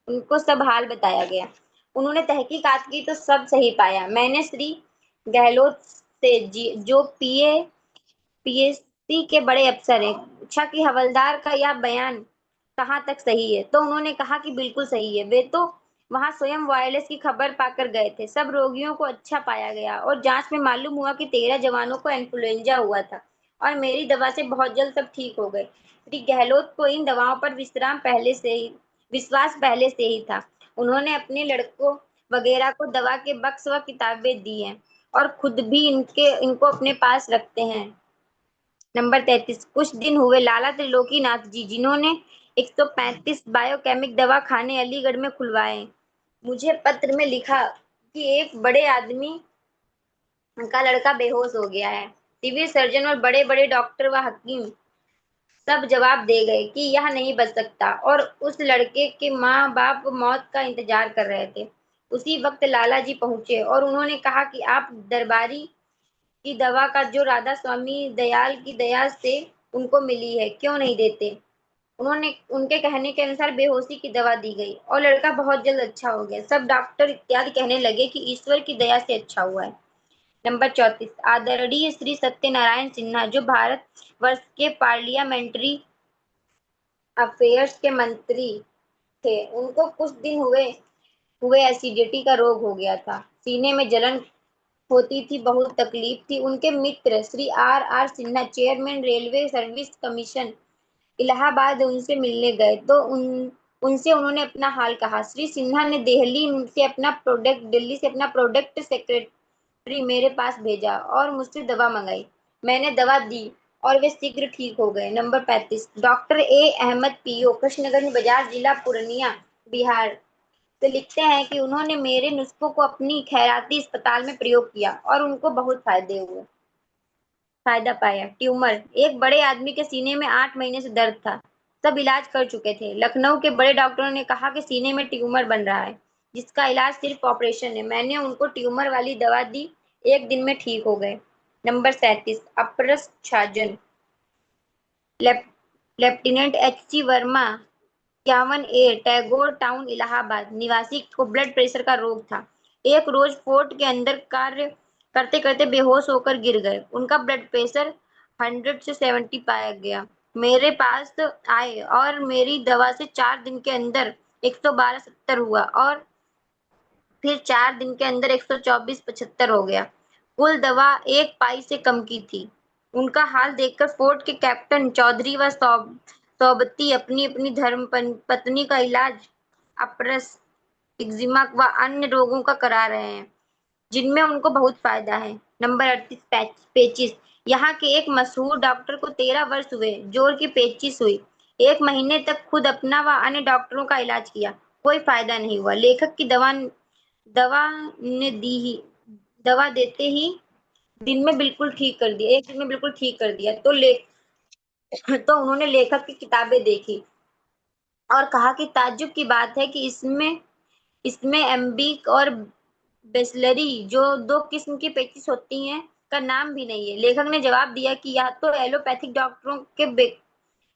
उनको सब हाल बताया गया। उन्होंने तहकीकात की तो सब सही पाया। मैंने श्री गहलोत से जो पीएससी के बड़े अफसर हैं पूछा कि हवलदार का यह बयान कहाँ तक सही है, तो उन्होंने कहा कि बिल्कुल सही है। वे तो वहां स्वयं वायरलेस की खबर पाकर गए थे। सब रोगियों को अच्छा पाया गया और जांच में मालूम हुआ कि 13 जवानों को इन्फ्लुएंजा हुआ था और मेरी दवा से बहुत जल्द सब ठीक हो गए। श्री गहलोत को इन दवाओं पर विश्वास पहले से ही था। उन्होंने अपने लड़कों वगैरह को दवा के बक्स व किताबें दी हैं और खुद भी इनको अपने पास रखते हैं। नंबर 33। कुछ दिन हुए लाला त्रिलोकीनाथ जी, जिन्होंने 135 बायोकेमिक दवा खाने अलीगढ़ में खुलवाए, मुझे पत्र में लिखा कि एक बड़े आदमी का लड़का बेहोश हो गया है। सिविल सर्जन और बड़े बड़े डॉक्टर व हकीम सब जवाब दे गए कि यह नहीं बच सकता, और उस लड़के के माँ बाप मौत का इंतजार कर रहे थे। उसी वक्त लाला जी पहुंचे और उन्होंने कहा कि आप दरबारी की दवा का जो राधा स्वामी दयाल की दया से उनको मिली है क्यों नहीं देते। उनके कहने के अनुसार बेहोशी की दवा दी गई और लड़का बहुत जल्द अच्छा हो गया। सब डॉक्टर इत्यादि कहने लगे कि ईश्वर की दया से अच्छा हुआ है। नंबर 34। आदरणीय श्री सत्यनारायण सिन्हा, जो भारत वर्ष के पार्लियामेंट्री अफेयर्स के मंत्री थे, उनको कुछ दिन हुए एसिडिटी का रोग हो गया था। सीने में जलन होती थी, बहुत तकलीफ थी। उनके मित्र Shri R R Sinha, chairman railway service commission Allahabad, उनसे मिलने गए तो उनसे उन्होंने अपना हाल कहा। श्री सिन्हा ने दिल्ली से अपना प्रोडक्ट सेक्रेटरी मेरे पास भेजा और मुझसे दवा मंगाई। मैंने दवा दी और वे शीघ्र ठीक हो गए। Number 35। Doctor A Ahmad PO, Krishnaganj Bazar, जिला पूर्णिया, बिहार से लिखते हैं कि उन्होंने मेरे नुस्खों को अपनी खैराती अस्पताल में प्रयोग किया और उनको बहुत फायदा पाया। ट्यूमर, एक बड़े आदमी के सीने में 8 महीने से दर्द था। सब इलाज कर चुके थे। लखनऊ के बड़े डॉक्टरों ने कहा कि सीने में ट्यूमर बन रहा है, जिसका इलाज सिर्फ ऑपरेशन है। मैंने उनको ट्यूमर वाली दवा दी, एक दिन में ठीक हो गए। नंबर 37। अपरस छाजन, lieutenant H C Verma, 51A Tagore town, Allahabad निवासी, को ब्लड प्रेशर का रोग था। एक रोज फोर्ट के अंदर कार्य करते करते बेहोश होकर गिर गए। उनका ब्लड प्रेशर 100 से 70 पाया गया। मेरे पास आए और मेरी दवा से 4 दिन के अंदर 112/70 हुआ और फिर 4 दिन के अंदर 124/75 हो गया। कुल दवा 1 पाई से कम की थी। उनका हाल देखकर फोर्ट के कैप्टन चौधरी व सौबती अपनी अपनी धर्म पत्नी का इलाज अपरस, एक्जिमा व अन्य रोगों का करा रहे हैं, जिनमें उनको बहुत फायदा है। नंबर 38। पेचिस, यहाँ के एक मशहूर डॉक्टर को 13 वर्ष हुए जोर की पेचिस हुई। 1 महीने तक खुद अपना व अन्य डॉक्टरों का इलाज किया, कोई फायदा नहीं हुआ। लेखक की दवा ने दी ही दवा देते ही दिन में बिल्कुल ठीक कर दिया एक दिन में बिल्कुल ठीक कर दिया। तो उन्होंने लेखक की किताबें देखी और कहा कि ताज्जुब की बात है कि इसमें एम्बिक और बेसलरी, जो 2 किस्म की पेचिस होती हैं, का नाम भी नहीं है। लेखक ने जवाब दिया कि यह तो एलोपैथिक डॉक्टरों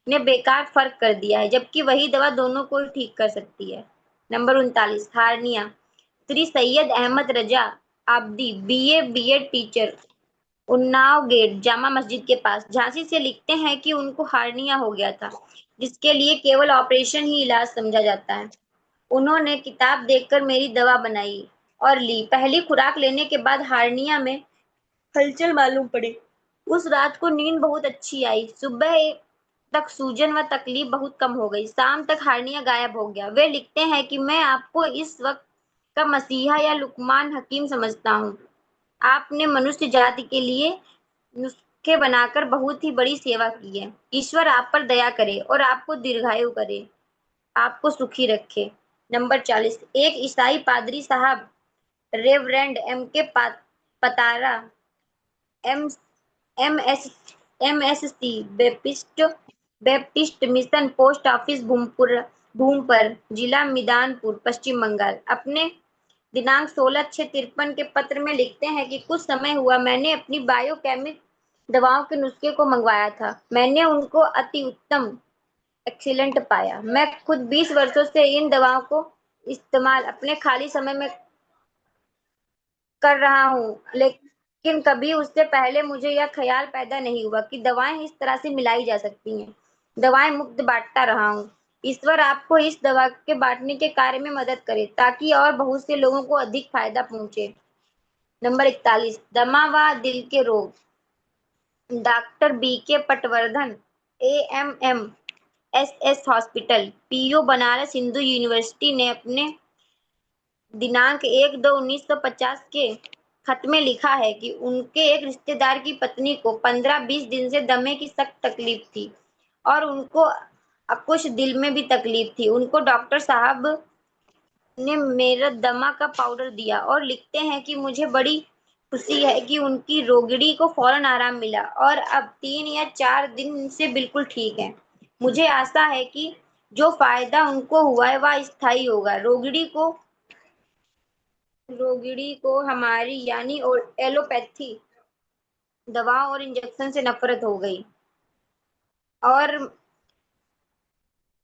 ने बेकार फर्क कर दिया है, जबकि वही दवा दोनों को ठीक कर सकती है। Number 39 hernia. Shri Syed Ahmad Raza Abdi BA BEd teacher, Unnao gate Jama Masjid के पास, झांसी से लिखते हैं कि उनको हार्निया हो गया था, जिसके लिए केवल ऑपरेशन ही इलाज समझा जाता है। उन्होंने किताब देखकर मेरी दवा बनाई और ली। पहली खुराक लेने के बाद हार्निया में हलचल मालूम पड़ी। उस रात को नींद बहुत अच्छी आई। सुबह तक सूजन व तकलीफ बहुत कम हो गई। शाम तक हार्निया गायब हो गया। वे लिखते हैं कि मैं आपको इस वक्त का मसीहा या लुकमान हकीम समझता हूँ। आपने मनुष्य जाति के लिए नुस्खे बनाकर बहुत ही बड़ी सेवा की है। ईश्वर आप पर दया करे और आपको दीर्घायु करे, आपको सुखी रखे। नंबर 40 एक ईसाई पादरी साहब reverend M K Patara M MSc Baptist mission post office Bhumpur जिला मिदानपुर पश्चिम बंगाल अपने दिनांक 16/6/53 के पत्र में लिखते हैं कि कुछ समय हुआ मैंने अपनी बायोकेमिक दवाओं के नुस्खे को मंगवाया था। मैंने उनको अति उत्तम एक्सीलेंट पाया। मैं खुद 20 वर्षों से इन दवाओं को इस्तेमाल अपने खाली समय में कर रहा हूँ, लेकिन कभी उससे पहले मुझे यह ख्याल पैदा नहीं हुआ कि दवाएं इस तरह से मिलाई जा सकती हैं। दवाएं मुफ्त बांटता रहा हूँ। ईश्वर आपको इस दवा के बांटने के कार्य में मदद करे ताकि और बहुत से लोगों को अधिक फायदा पहुंचे। नंबर 41 दमा व दिल के रोग doctor BK Patwardhan AMM SS hospital PO Banaras Hindu university ने अपने दिनांक 1/2/1950 के खत में लिखा है कि उनके एक रिश्तेदार की पत्नी को 15-20 दिन से दमे की सख्त तकलीफ थी और उनको कुछ दिल में भी तकलीफ थी। उनको डॉक्टर साहब ने मेरा दमा का पाउडर दिया और लिखते हैं कि मुझे बड़ी खुशी है कि उनकी रोगड़ी को फौरन आराम मिला और अब 3 या 4 दिन से बिल्कुल ठीक है। मुझे आशा है कि जो फायदा उनको हुआ है वह स्थायी होगा। रोगिणी को हमारी यानी एलोपैथी दवाओं और इंजेक्शन से नफरत हो गई और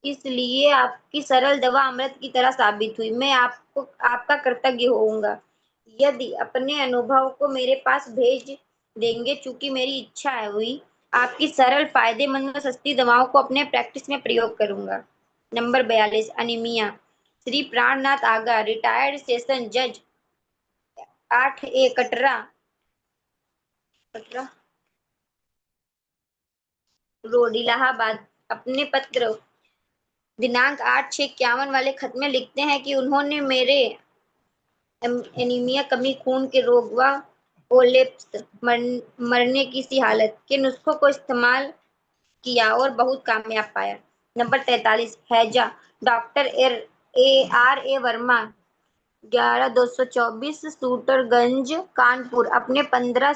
इसलिए आपकी सरल दवा अमृत की तरह साबित हुई। मैं आपको आपका कृतज्ञ होऊंगा यदि अपने अनुभव को मेरे पास भेज देंगे। चूंकि मेरी इच्छा हुई आपकी सरल फायदेमंद व सस्ती दवाओं को अपने प्रैक्टिस में प्रयोग करूंगा। नंबर 42 अनीमिया श्री प्राणनाथ आगा रिटायर्ड सेशन जज 8A कटरा रोड इलाहाबाद अपने पत्र दिनांक 8/6/51 वाले खत में लिखते हैं कि उन्होंने मेरे एनीमिया कमी खून के रोग व ओलेप्स मरने की सी हालत के नुस्खों को इस्तेमाल किया और बहुत कामयाब पाया। नंबर 43 हैजा doctor R A Verma 11/224 Sutarganj Kanpur अपने 15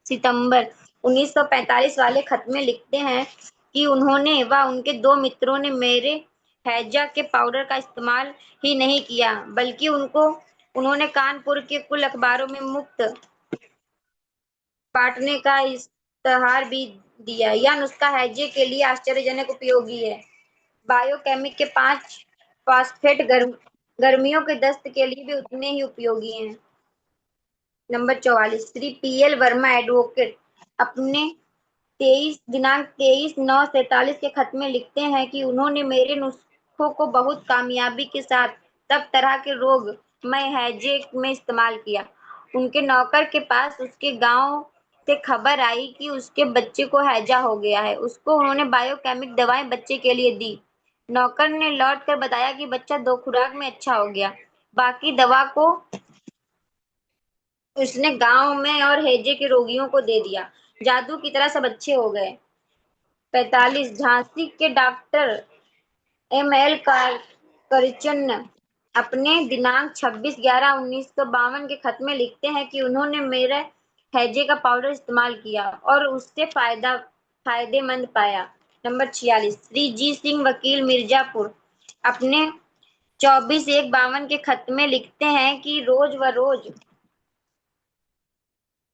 सितंबर 1945 वाले खत में लिखते हैं कि उन्होंने व उनके 2 मित्रों ने मेरे हैजा के पाउडर का इस्तेमाल ही नहीं किया बल्कि उन्होंने कानपुर के कुल अखबारों में मुफ्त बांटने का इश्तहार भी दिया। यह नुस्खा हैजे के लिए आश्चर्यजनक उपयोगी है। बायोकेमिक के 5 फॉस्फेट गर्मियों के दस्त के लिए भी उतने ही उपयोगी हैं। Number 44 Shri PL Verma advocate अपने दिनांक 23/9/43 के खत में लिखते हैं कि उन्होंने मेरे नुस्खों को बहुत कामयाबी के साथ सब तरह के रोग में हैजे में इस्तेमाल किया। उनके नौकर के पास उसके गांव से खबर आई कि उसके बच्चे को हैजा हो गया है। उसको उन्होंने बायोकेमिक दवाएं बच्चे के लिए दी। नौकर ने लौट कर बताया कि बच्चा 2 खुराक में अच्छा हो गया। बाकी दवा को उसने गांव में और हैजे के रोगियों को दे दिया। जादू की तरह सब अच्छे हो गए। 45 झांसी के डॉक्टर एमएल करचन अपने दिनांक 26/11/1952 के खत में लिखते हैं कि उन्होंने मेरे हैजे का पाउडर इस्तेमाल किया और उससे फायदेमंद पाया। नंबर 46 श्री जी सिंह वकील मिर्जापुर अपने 24/1/52 के खत में लिखते हैं कि रोज व रोज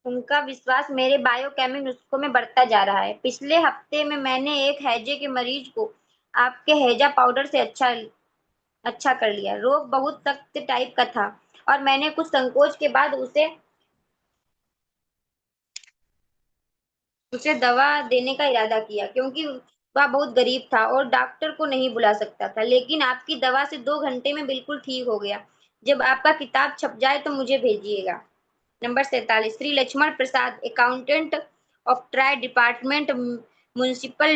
उनका विश्वास मेरे बायोकेमिक नुस्खों में बढ़ता जा रहा है। पिछले हफ्ते में मैंने एक हैजे के मरीज को आपके हैजा पाउडर से अच्छा अच्छा कर लिया। रोग बहुत सख्त टाइप का था और मैंने कुछ संकोच के बाद उसे उसे दवा देने का इरादा किया, क्योंकि वह बहुत गरीब था और डॉक्टर को नहीं बुला सकता था। लेकिन आपकी दवा से 2 घंटे में बिल्कुल ठीक हो गया। जब आपका किताब छप जाए तो मुझे भेजिएगा। Number 47, Shri Laxman Prasad, accountant of ट्राई department, municipal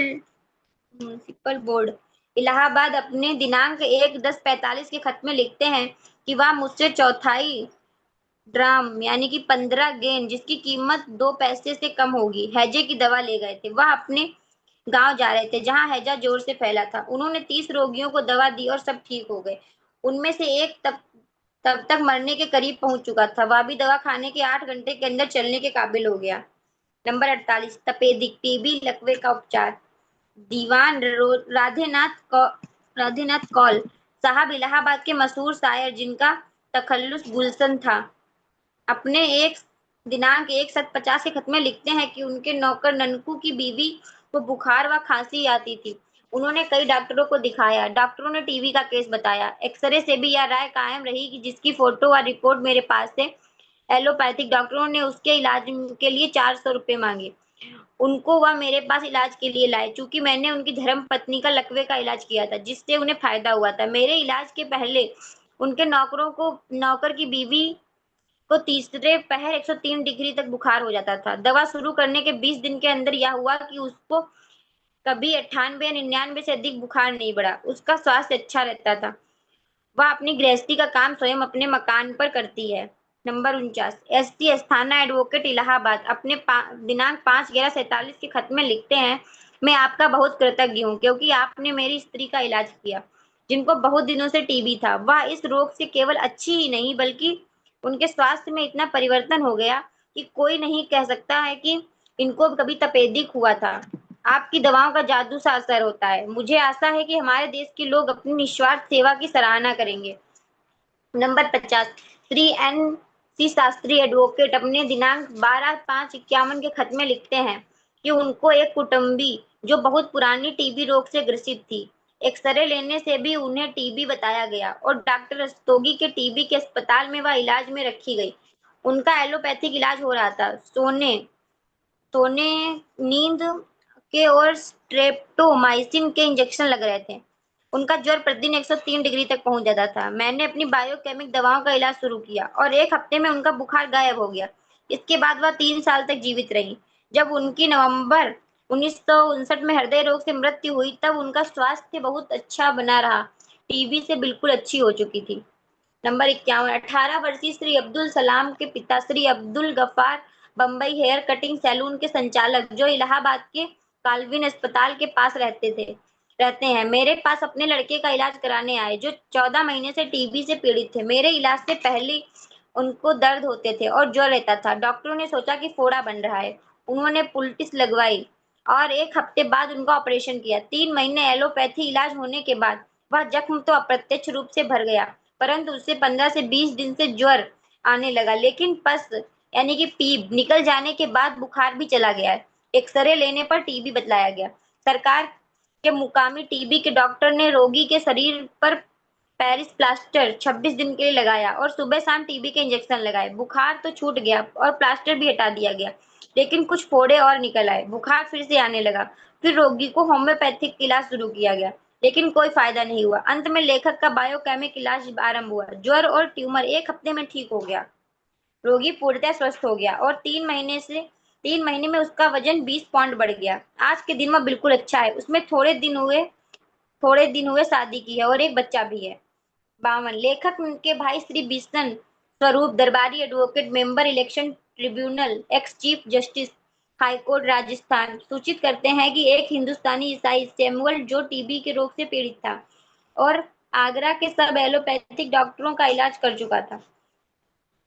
municipal board, Allahabad, अपने दिनांक 1/10/45 के खत में लिखते हैं कि वह मुझसे चौथाई ड्राम यानी कि 15 गेंद, जिसकी कीमत 2 पैसे से कम होगी, हैजे की दवा ले गए थे। वह अपने गांव जा रहे थे जहां हैजा जोर से फैला था। उन्होंने 30 रोगियों को दवा दी और सब ठीक हो गए। उनमें से एक तब तब तक मरने के करीब पहुंच चुका था। वह भी दवा खाने के 8 घंटे के अंदर चलने के काबिल हो गया। नंबर 48, तपेदिक टीबी लकवे का उपचार, दीवान राधेनाथ कौल साहब, इलाहाबाद के मशहूर शायर जिनका तखल्लुस गुलशन था, अपने एक दिनांक 1/7/50 के खत में लिखते हैं कि उनके नौकर ननकू की बीवी को बुखार व खांसी आती थी। उन्होंने कई डॉक्टरों को दिखाया। डॉक्टरों ने टीबी का केस बताया। एक्सरे से भी यह राय कायम रही कि जिसकी फोटो और रिपोर्ट मेरे पास है। एलोपैथिक डॉक्टरों ने उसके इलाज के लिए 400 रुपये मांगे। उनको वह मेरे पास इलाज के लिए लाए, चूंकि मैंने उनकी धर्म पत्नी का लकवे का इलाज किया था, जिससे उन्हें फायदा हुआ था। मेरे इलाज के पहले उनके नौकर की बीवी को तीसरे पहर 103 डिग्री तक बुखार हो जाता था। दवा शुरू करने के 20 दिन के अंदर यह हुआ कि उसको कभी 98 या 99 से अधिक बुखार नहीं बढ़ा। उसका स्वास्थ्य अच्छा रहता था। वह अपनी गृहस्थी का काम स्वयं अपने मकान पर करती है। Number 49, S T Asthana, advocate, Allahabad, अपने दिनांक 5/11/47 के खत में लिखते हैं, मैं आपका बहुत कृतज्ञ हूँ, क्योंकि आपने मेरी स्त्री का इलाज किया जिनको बहुत दिनों से टीबी था। वह इस रोग से केवल अच्छी ही नहीं बल्कि उनके स्वास्थ्य में इतना परिवर्तन हो गया कि कोई नहीं कह सकता है कि इनको कभी तपेदिक हुआ था। आपकी दवाओं का जादू सा असर होता है। मुझे आशा है कि हमारे देश के लोग अपनी निस्वार्थ सेवा की सराहना करेंगे। Number 50, Shri N C Shastri, advocate, अपने दिनांक 12/5/51 के खत में लिखते हैं कि उनको एक कुटुंबी जो बहुत पुरानी टीबी रोग से ग्रसित थी, एक्सरे लेने से भी उन्हें टीबी बताया गया और डॉक्टर रस्तोगी के टीबी के अस्पताल में वह इलाज में रखी गई। उनका एलोपैथिक इलाज हो रहा था। सोने सोने नींद के और स्ट्रेप्टोमाइसिन के इंजेक्शन लग रहे थे। उनका ज्वर प्रतिदिन 103 डिग्री तक पहुंच जाता था। मैंने अपनी बायोकेमिक दवाओं का इलाज शुरू किया और 1 हफ्ते में उनका बुखार गायब हो गया। इसके बाद वह 3 साल तक जीवित रही। जब उनकी नवंबर 1959 में हृदय रोग से मृत्यु हुई, तब उनका स्वास्थ्य बहुत अच्छा बना रहा। टीबी से बिल्कुल अच्छी हो चुकी थी। नंबर 51, 18 वर्षीय श्री अब्दुल सलाम के पिता Shri Abdul Gaffar, Bombay hair cutting saloon के संचालक, जो इलाहाबाद के काल्विन अस्पताल के पास रहते हैं, मेरे पास अपने लड़के का इलाज कराने आए जो 14 महीने से टीबी से पीड़ित थे। मेरे इलाज से पहले उनको दर्द होते थे और ज्वर रहता था। डॉक्टरों ने सोचा कि फोड़ा बन रहा है। उन्होंने पुलटिस लगवाई और 1 हफ्ते बाद उनका ऑपरेशन किया। 3 महीने एलोपैथी इलाज होने के बाद वह जख्म तो अप्रत्यक्ष रूप से भर गया, परंतु उससे 15 से 20 दिन से ज्वर आने लगा। लेकिन पस यानी कि पीप निकल जाने के बाद बुखार भी चला गया है। एक्सरे लेने पर टीबी बतलाया गया। सरकार के मुकामी टीबी के डॉक्टर ने रोगी के शरीर पर पेरिस प्लास्टर 26 दिन के लिए लगाया और सुबह शाम टीबी के इंजेक्शन लगाए। बुखार तो छूट गया और प्लास्टर भी हटा दिया गया, लेकिन कुछ फोड़े और निकल आए। बुखार फिर से आने लगा। फिर रोगी को होम्योपैथिक इलाज शुरू किया गया, लेकिन कोई फायदा नहीं हुआ। अंत में लेखक का बायोकेमिक इलाज आरंभ हुआ। ज्वर और ट्यूमर 1 हफ्ते में ठीक हो गया। रोगी पूर्णतः स्वस्थ हो गया और 3 महीने में उसका वजन 20 पाउंड बढ़ गया। आज के दिन में बिल्कुल अच्छा है। उसमें थोड़े दिन हुए शादी की है और एक बच्चा भी है। 52, लेखक के भाई श्री बिशन स्वरूप, दरबारी, advocate, member election tribunal, ex chief justice high court Rajasthan, सूचित करते हैं कि एक हिंदुस्तानी ईसाई सैमुअल, जो टीबी के रोग से पीड़ित था और आगरा के सब एलोपैथिक डॉक्टरों का इलाज कर चुका था,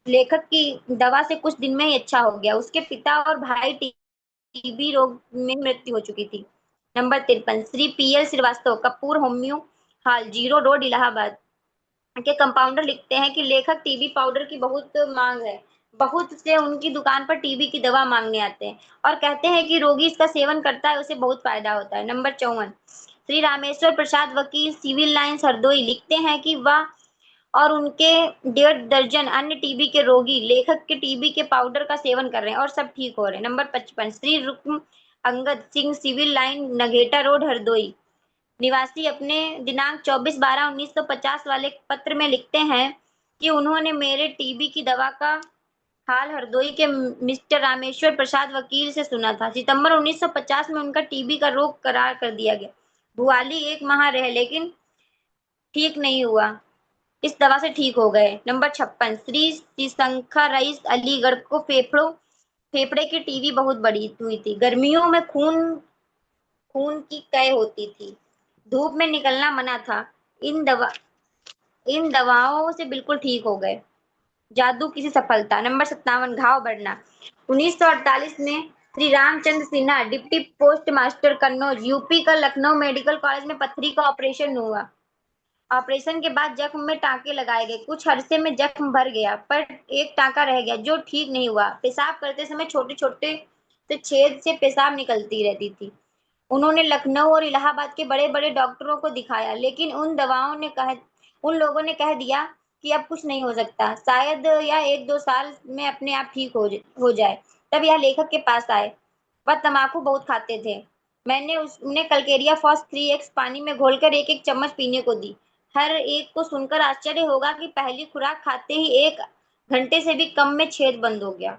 लेखक की दवा से कुछ दिन में ही अच्छा हो गया। उसके पिता और भाई टीबी रोग में मृत्यु हो चुकी थी। Number 53, Shri PL Srivastava, Kapoor homeo hall, zero road, Allahabad के कंपाउंडर, लिखते हैं कि लेखक टीबी पाउडर की बहुत मांग है। बहुत से उनकी दुकान पर टीबी की दवा मांगने आते हैं और कहते हैं कि रोगी इसका सेवन करता है उसे बहुत फायदा होता है। नंबर 54, श्री रामेश्वर प्रसाद वकील, सिविल लाइंस, हरदोई, लिखते हैं कि वह और उनके 1.5 दर्जन अन्य टीबी के रोगी लेखक के टीबी के पाउडर का सेवन कर रहे हैं और सब ठीक हो रहे हैं। Number 55, Shri Rukm Angad Singh, civil line, Nageta road, Hardoi निवासी, अपने दिनांक 24/12/1950 वाले पत्र में लिखते हैं कि उन्होंने मेरे टीबी की दवा का हाल हरदोई के मिस्टर रामेश्वर प्रसाद वकील से सुना था। सितंबर 1950 में उनका टीबी का रोग करार कर दिया गया। भुआली 1 माह रहे लेकिन ठीक नहीं हुआ, इस दवा से ठीक हो गए। नंबर 56, श्री शंखा रईस, अलीगढ़ को फेफड़े की टीबी बहुत बड़ी हुई थी। गर्मियों में खून खून की कै होती थी, धूप में निकलना मना था। इन दवाओं से बिल्कुल ठीक हो गए। जादू की सफलता। नंबर 57, घाव बढ़ना। 1948 में Shri Ramchandra Sinha, deputy post master, Kannauj, UP का लखनऊ मेडिकल कॉलेज में पथरी का ऑपरेशन हुआ। ऑपरेशन के बाद जख्म में टांके लगाए गए। कुछ अरसे में जख्म भर गया, पर एक टांका रह गया जो ठीक नहीं हुआ। पेशाब करते समय छोटे छोटे से छेद से पेशाब निकलती रहती थी। उन्होंने लखनऊ और इलाहाबाद के बड़े बड़े डॉक्टरों को दिखाया, लेकिन उन लोगों ने कह दिया कि अब कुछ नहीं हो सकता, शायद या 1-2 साल में अपने आप ठीक हो जाए। तब यह लेखक के पास आए। वह तम्बाकू बहुत खाते थे। मैंने उन्हें कल्केरिया फॉस 3x पानी में घोलकर एक एक चम्मच पीने को दी। हर एक को सुनकर आश्चर्य होगा कि पहली खुराक खाते ही 1 घंटे से भी कम में छेद बंद हो गया।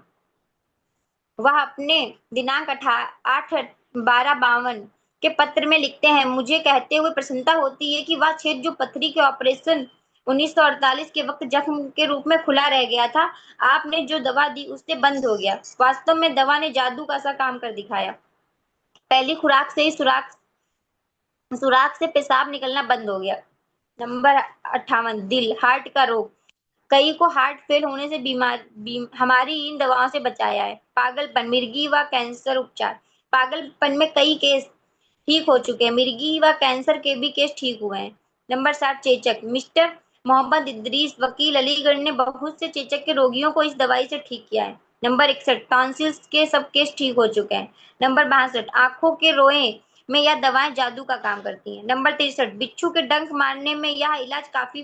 वह अपने दिनांक 8/12/52 के पत्र में लिखते हैं, मुझे कहते हुए प्रसन्नता होती है कि वह छेद जो पथरी के ऑपरेशन 1948 के वक्त जख्म के रूप में खुला रह गया था, आपने जो दवा दी उससे बंद हो गया। वास्तव में दवा ने जादू का सा काम कर दिखाया। पहली खुराक से ही सुराख से पेशाब निकलना बंद हो गया। नंबर 58, दिल हार्ट का रोग। कई को हार्ट फेल होने से हमारी इन दवाओं से बचाया है। पागलपन, मिर्गी व कैंसर उपचार। पागलपन में कई केस ठीक हो चुके हैं। मिर्गी व कैंसर के भी केस ठीक हुए हैं। नंबर 60, चेचक। मिस्टर मोहम्मद इदरीस, वकील, अलीगढ़ ने बहुत से चेचक के रोगियों को इस दवाई से ठीक किया है। नंबर 61, टॉन्सिल्स के सब केस ठीक हो चुके हैं। नंबर 62, आंखों के रोए में यह दवाएं जादू का काम करती हैं। नंबर 63, बिच्छू के डंक मारने में यह इलाज कभी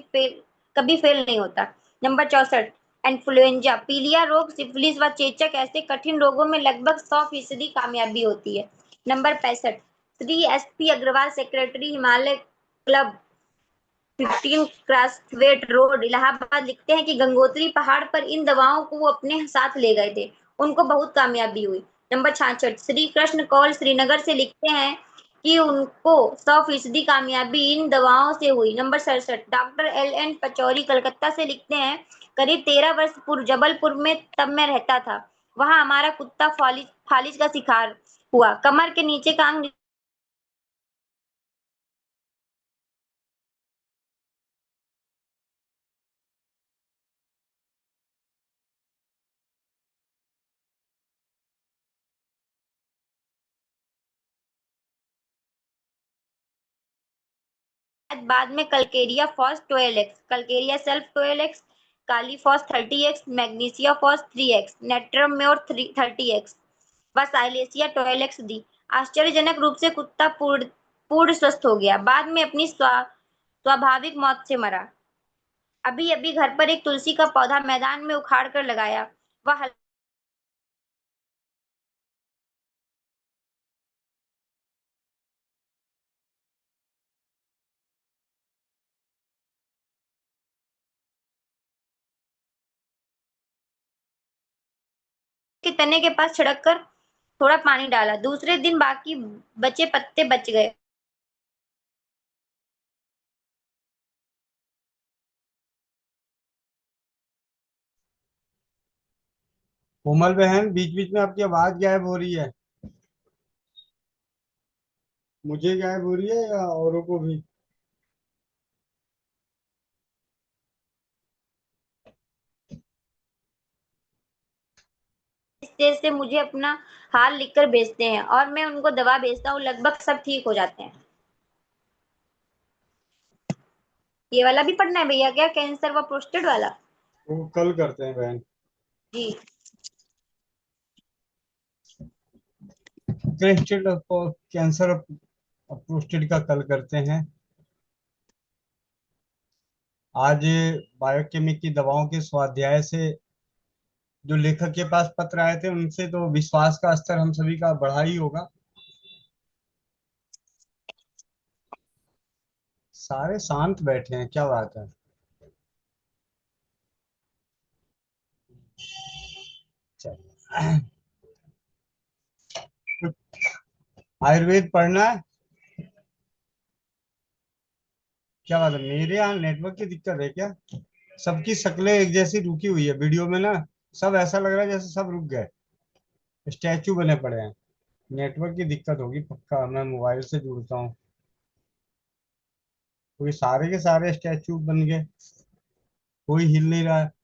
फेल नहीं होता। नंबर 64, इन्फ्लुएंजा, पीलिया रोग, सिफिलिस व चेचक ऐसे कठिन रोगों में लगभग 100% कामयाबी होती है। Number 65, Shri SP Agarwal, secretary, Himalaya club, 15 Crosthwaite road, Allahabad, लिखते हैं कि गंगोत्री पहाड़ पर इन दवाओं को वो अपने साथ ले गए थे। उनको बहुत कामयाबी हुई। नंबर 66, श्री कृष्ण कौल, श्रीनगर से, लिखते हैं कि उनको 100% कामयाबी इन दवाओं से हुई। Number 67, doctor LN Pachauri, Calcutta से, लिखते हैं करीब 13 वर्ष पूर्व जबलपुर में तब मैं रहता था, वहां हमारा कुत्ता फालिज का शिकार हुआ। कमर के नीचे का अंग बाद में calcarea phos 12x, calcarea sulph 12x, kali phos 30x, magnesia phos 3x, natrum mur और 30x व साइलेसिया 12x दी। आश्चर्यजनक रूप से कुत्ता पूर्ण स्वस्थ हो गया। बाद में अपनी स्वाभाविक मौत से मरा। अभी अभी घर पर एक तुलसी का पौधा मैदान में उखाड़ कर लगाया। वह के तने के पास छिड़क कर थोड़ा पानी डाला। दूसरे दिन बाकी बचे पत्ते बच गए। कोमल बहन, बीच बीच में आपकी आवाज गायब हो रही है। मुझे गायब हो रही है या औरों को भी? इस तेज से मुझे अपना हाल लिखकर भेजते हैं और मैं उनको दवा भेजता हूँ, लगभग सब ठीक हो जाते हैं। ये वाला भी पढ़ना है भैया क्या, कैंसर व प्रोस्टेट वाला? वो कल करते हैं बहन। जी। कैंसर अब प्रोस्टेट का कल करते हैं। आज बायोकेमिक की दवाओं के स्वाध्याय से जो लेखक के पास पत्र आए थे उनसे तो विश्वास का स्तर हम सभी का बढ़ा ही होगा। सारे शांत बैठे हैं, क्या बात है। चलिए। आयुर्वेद पढ़ना है। क्या बात है, मेरे यहाँ नेटवर्क की दिक्कत है क्या? सबकी शक्लें एक जैसी रुकी हुई है वीडियो में ना। सब ऐसा लग रहा है जैसे सब रुक गए, स्टैचू बने पड़े हैं। नेटवर्क की दिक्कत होगी पक्का, मैं मोबाइल से जुड़ता हूँ, क्योंकि सारे के सारे स्टैचू बन गए, कोई हिल नहीं रहा है।